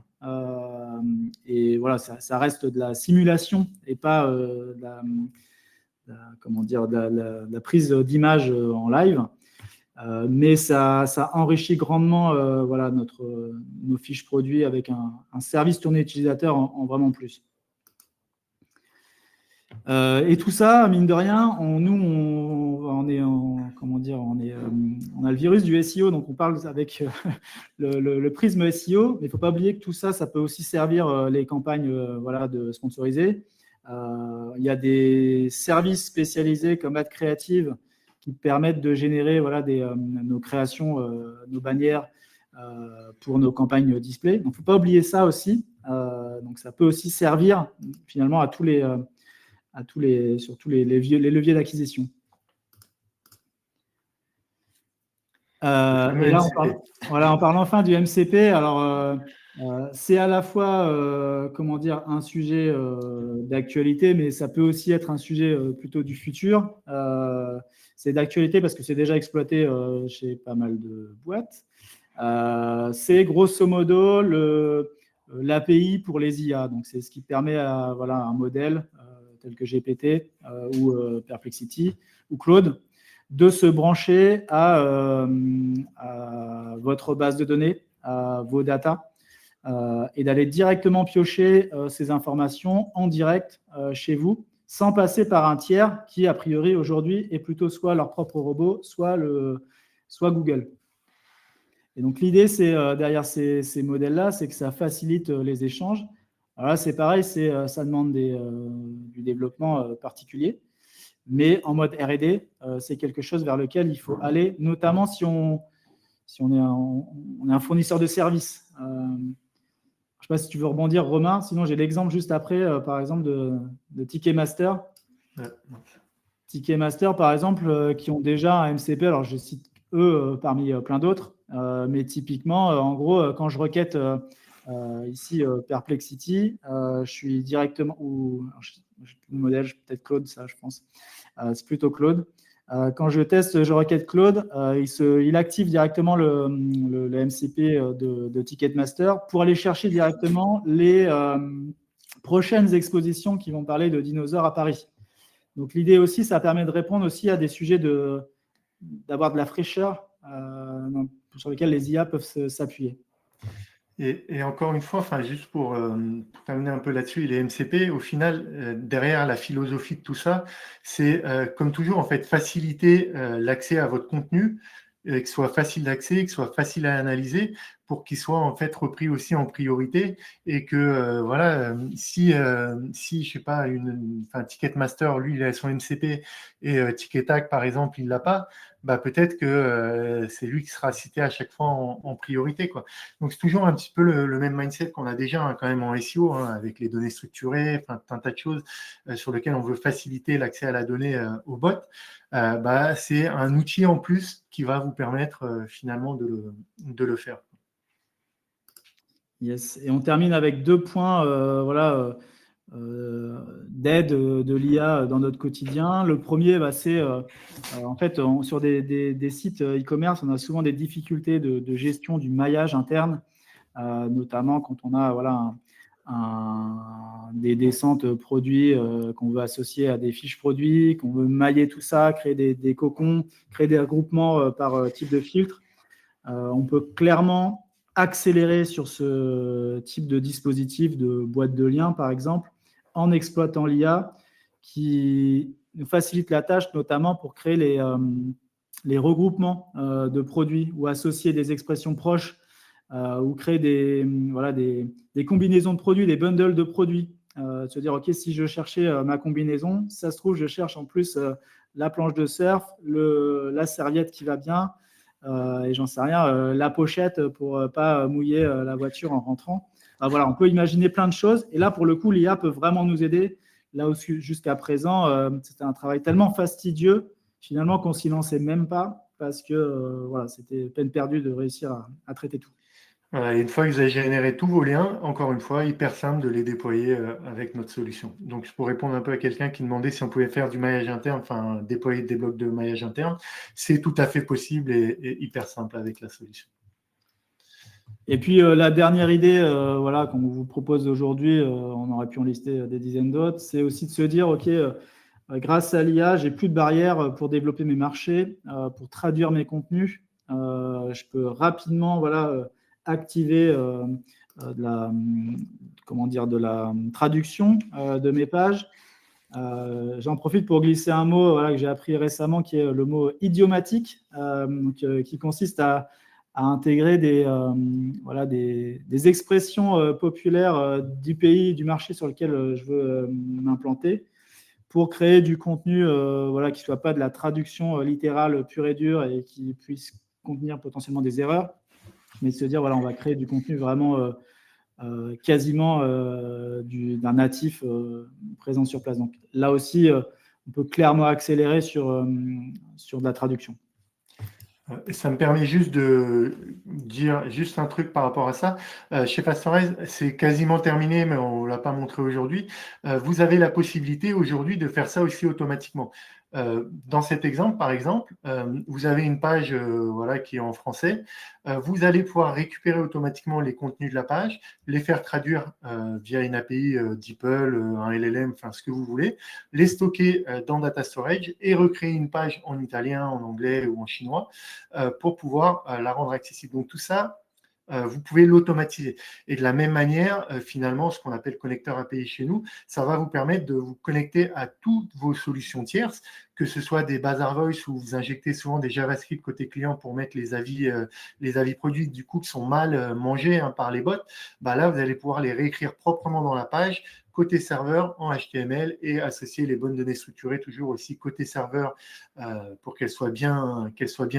Et voilà, ça reste de la simulation et pas comment dire, de la prise d'image en live. Mais ça enrichit grandement voilà, nos fiches produits avec un service tourné utilisateur en vraiment plus. Et tout ça, mine de rien, on a le virus du SEO, donc on parle avec le prisme SEO, mais il ne faut pas oublier que tout ça, ça peut aussi servir les campagnes voilà, de sponsorisées. Il y a des services spécialisés comme Ad Creative qui permettent de générer voilà, nos créations, nos bannières pour nos campagnes display. Donc, il ne faut pas oublier ça aussi. Donc, ça peut aussi servir finalement à tous les surtout les leviers d'acquisition. Et là, on parle enfin du MCP. Alors, c'est à la fois comment dire, un sujet d'actualité, mais ça peut aussi être un sujet plutôt du futur. C'est d'actualité parce que c'est déjà exploité chez pas mal de boîtes. C'est grosso modo l'API pour les IA. Donc, c'est ce qui permet à voilà, un modèle tel que GPT ou Perplexity ou Claude, de se brancher à votre base de données, à vos data, et d'aller directement piocher ces informations en direct chez vous, sans passer par un tiers qui, a priori, aujourd'hui, est plutôt soit leur propre robot, soit Google. Et donc, l'idée, c'est derrière ces modèles-là, c'est que ça facilite les échanges. Alors là, c'est pareil, ça demande du développement particulier. Mais en mode R&D, c'est quelque chose vers lequel il faut aller, notamment si on est un fournisseur de services. Je ne sais pas si tu veux rebondir, Romain. Sinon, j'ai l'exemple juste après, par exemple, de Ticketmaster. Ouais. Ticketmaster, par exemple, qui ont déjà un MCP. Alors, je cite eux parmi plein d'autres. Mais typiquement, en gros, quand je requête ici Perplexity, je suis directement... le modèle, peut-être Claude, ça, je pense. C'est plutôt Claude. Quand je requête Claude, il active directement le MCP de Ticketmaster pour aller chercher directement les prochaines expositions qui vont parler de dinosaures à Paris. Donc, l'idée aussi, ça permet de répondre aussi à des sujets d'avoir de la fraîcheur sur lesquels les IA peuvent s'appuyer. Et encore une fois, enfin, juste pour terminer un peu là-dessus, les MCP, au final, derrière la philosophie de tout ça, c'est comme toujours, en fait, faciliter l'accès à votre contenu, que ce soit facile d'accès, que ce soit facile à analyser, pour qu'il soit en fait repris aussi en priorité et que voilà, si je sais pas, Ticketmaster, lui, il a son MCP et Ticketak, par exemple, il l'a pas. Bah, peut-être que c'est lui qui sera cité à chaque fois en priorité, quoi. Donc, c'est toujours un petit peu le même mindset qu'on a déjà quand même en SEO, avec les données structurées, un tas de choses sur lesquelles on veut faciliter l'accès à la donnée au bot. Bah, c'est un outil en plus qui va vous permettre finalement de le faire. Yes. Et on termine avec 2 points d'aide de l'IA dans notre quotidien. Le premier, c'est en fait, sur des sites e-commerce, on a souvent des difficultés de gestion du maillage interne, notamment quand on a voilà, des descentes produits qu'on veut associer à des fiches produits, qu'on veut mailler tout ça, créer des cocons, créer des regroupements par type de filtre. On peut clairement accélérer sur ce type de dispositif de boîte de liens, par exemple, en exploitant l'IA qui nous facilite la tâche, notamment pour créer les regroupements de produits ou associer des expressions proches ou créer des combinaisons de produits, des bundles de produits. Se dire, OK, si je cherchais ma combinaison, ça se trouve, je cherche en plus la planche de surf, la serviette qui va bien, et j'en sais rien, la pochette pour pas mouiller la voiture en rentrant. Voilà, on peut imaginer plein de choses. Et là, pour le coup, l'IA peut vraiment nous aider. Là où jusqu'à présent, c'était un travail tellement fastidieux, finalement, qu'on ne s'y lançait même pas parce que voilà, c'était peine perdue de réussir à traiter tout. Voilà, et une fois que vous avez généré tous vos liens, encore une fois, hyper simple de les déployer avec notre solution. Donc, pour répondre un peu à quelqu'un qui demandait si on pouvait faire du maillage interne, enfin, déployer des blocs de maillage interne, c'est tout à fait possible et hyper simple avec la solution. Et puis, la dernière idée voilà, qu'on vous propose aujourd'hui, on aurait pu en lister des dizaines d'autres, c'est aussi de se dire, OK, grâce à l'IA, j'ai plus de barrières pour développer mes marchés, pour traduire mes contenus. Je peux rapidement voilà, activer de la, de la traduction de mes pages. J'en profite pour glisser un mot voilà, que j'ai appris récemment, qui est le mot idiomatique, qui consiste à intégrer voilà, des expressions populaires du pays, du marché sur lequel je veux m'implanter, pour créer du contenu voilà, qui ne soit pas de la traduction littérale pure et dure et qui puisse contenir potentiellement des erreurs, mais de se dire, voilà, on va créer du contenu vraiment quasiment d'un natif présent sur place. Donc là aussi, on peut clairement accélérer sur de la traduction. Ça me permet juste de dire juste un truc par rapport à ça. Chez Fastorize, c'est quasiment terminé, mais on ne l'a pas montré aujourd'hui. Vous avez la possibilité aujourd'hui de faire ça aussi automatiquement. Dans cet exemple, par exemple, vous avez une page voilà, qui est en français. Vous allez pouvoir récupérer automatiquement les contenus de la page, les faire traduire via une API DeepL, un LLM, enfin ce que vous voulez, les stocker dans Data Storage et recréer une page en italien, en anglais ou en chinois pour pouvoir la rendre accessible. Donc tout ça, vous pouvez l'automatiser. Et de la même manière, finalement, ce qu'on appelle connecteur API chez nous, ça va vous permettre de vous connecter à toutes vos solutions tierces, que ce soit des Bazaar Voice où vous injectez souvent des JavaScript côté client pour mettre les avis produits du coup qui sont mal mangés par les bots. Bah là, vous allez pouvoir les réécrire proprement dans la page côté serveur en HTML et associer les bonnes données structurées toujours aussi côté serveur pour qu'elles soient bien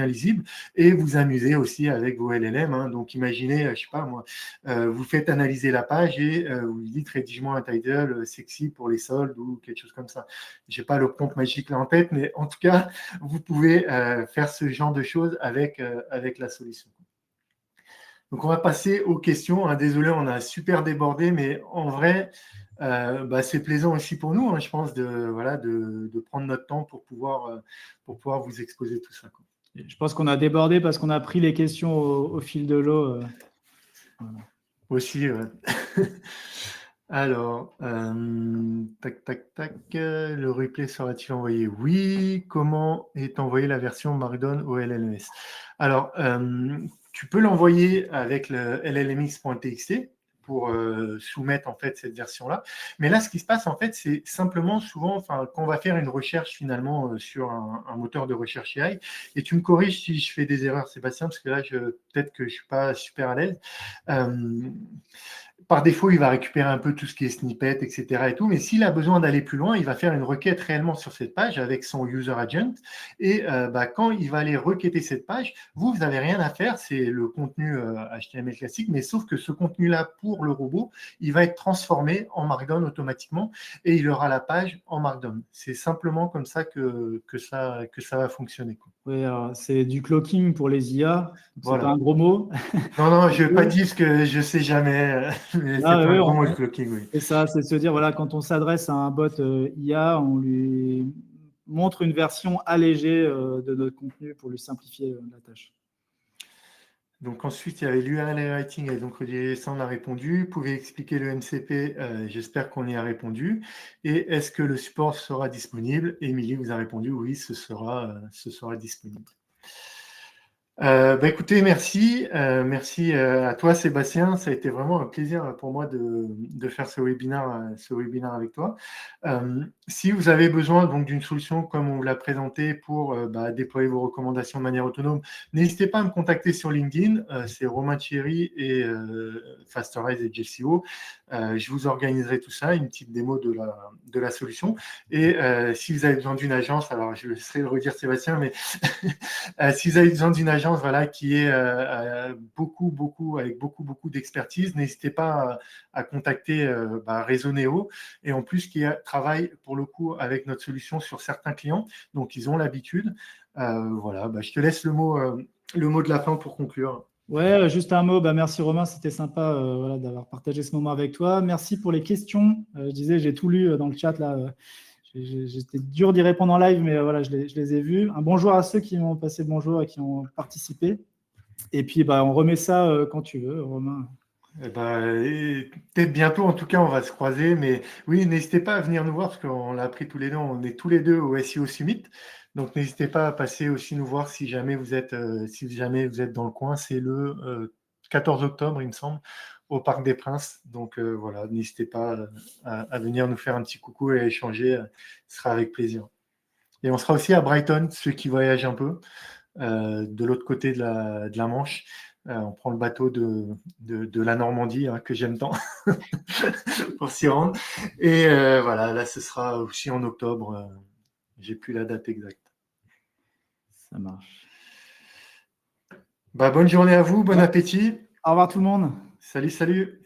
lisibles et vous amuser aussi avec vos LLM. Donc imaginez, je ne sais pas moi, vous faites analyser la page et vous lui dites rédige-moi un title sexy pour les soldes ou quelque chose comme ça. Je n'ai pas le prompt magique là en tête, mais en tout cas, vous pouvez faire ce genre de choses avec la solution. Donc on va passer aux questions. Désolé, on a super débordé, mais en vrai, c'est plaisant aussi pour nous, je pense, de prendre notre temps pour pouvoir vous exposer tout ça. Je pense qu'on a débordé parce qu'on a pris les questions au fil de l'eau. Voilà. Aussi, ouais. Alors, tac, le replay sera-t-il envoyé? Oui. Comment est envoyée la version Markdown au LLMS? Alors, tu peux l'envoyer avec le llmx.txt pour soumettre en fait cette version-là. Mais là, ce qui se passe en fait, c'est simplement souvent, quand on va faire une recherche finalement sur un moteur de recherche AI, et tu me corriges si je fais des erreurs, Sébastien, parce que là, peut-être que je ne suis pas super à l'aise. Par défaut, il va récupérer un peu tout ce qui est snippet, etc. et tout, mais s'il a besoin d'aller plus loin, il va faire une requête réellement sur cette page avec son user agent. Et quand il va aller requêter cette page, vous n'avez rien à faire, c'est le contenu HTML classique, mais sauf que ce contenu-là, pour le robot, il va être transformé en Markdown automatiquement et il aura la page en Markdown. C'est simplement comme ça que ça va fonctionner. Oui, c'est du cloaking pour les IA. Voilà. C'est pas un gros mot. Non, je ne vais pas dire ce que je ne sais jamais, mais c'est un gros mot, le cloaking, oui. C'est ça, c'est de se dire, voilà, quand on s'adresse à un bot IA, on lui montre une version allégée de notre contenu pour lui simplifier la tâche. Donc ensuite, il y avait l'URL writing, et donc ça, on a répondu. Vous pouvez expliquer le MCP, j'espère qu'on y a répondu. Et est-ce que le support sera disponible? Émilie vous a répondu, oui, ce sera disponible. Écoutez, merci. Merci à toi, Sébastien. Ça a été vraiment un plaisir pour moi de faire ce webinaire avec toi. Si vous avez besoin donc d'une solution comme on vous l'a présenté pour déployer vos recommandations de manière autonome, n'hésitez pas à me contacter sur LinkedIn. C'est Romain Thierry et Fastorize et GCO. Je vous organiserai tout ça, une petite démo de la solution. Et si vous avez besoin d'une agence, alors je laisserai le redire Sébastien, mais si vous avez besoin d'une agence qui est avec beaucoup d'expertise, n'hésitez pas à contacter Réseau Néo, et en plus qui travaille pour le coup avec notre solution sur certains clients, donc ils ont l'habitude. Je te laisse le mot de la fin pour conclure. Ouais, juste un mot. Merci Romain, c'était sympa d'avoir partagé ce moment avec toi. Merci pour les questions. Je disais, j'ai tout lu dans le chat là. J'étais dur d'y répondre en live, mais voilà, je les ai vus. Un bonjour à ceux qui ont passé le bonjour et qui ont participé. Et puis, on remet ça quand tu veux, Romain. Et peut-être bientôt, en tout cas, on va se croiser. Mais oui, n'hésitez pas à venir nous voir parce qu'on l'a appris tous les deux. On est tous les deux au SEO Summit. Donc, n'hésitez pas à passer aussi nous voir si jamais vous êtes dans le coin. C'est le 14 octobre, il me semble, au Parc des Princes. Donc, voilà, n'hésitez pas à venir nous faire un petit coucou et à échanger. Ce sera avec plaisir. Et on sera aussi à Brighton, ceux qui voyagent un peu, de l'autre côté de la Manche. On prend le bateau de la Normandie, que j'aime tant, pour s'y rendre. Et voilà, là, ce sera aussi en octobre. J'ai plus la date exacte. Ça marche. Bonne journée à vous, bon appétit. Au revoir tout le monde. Salut, salut.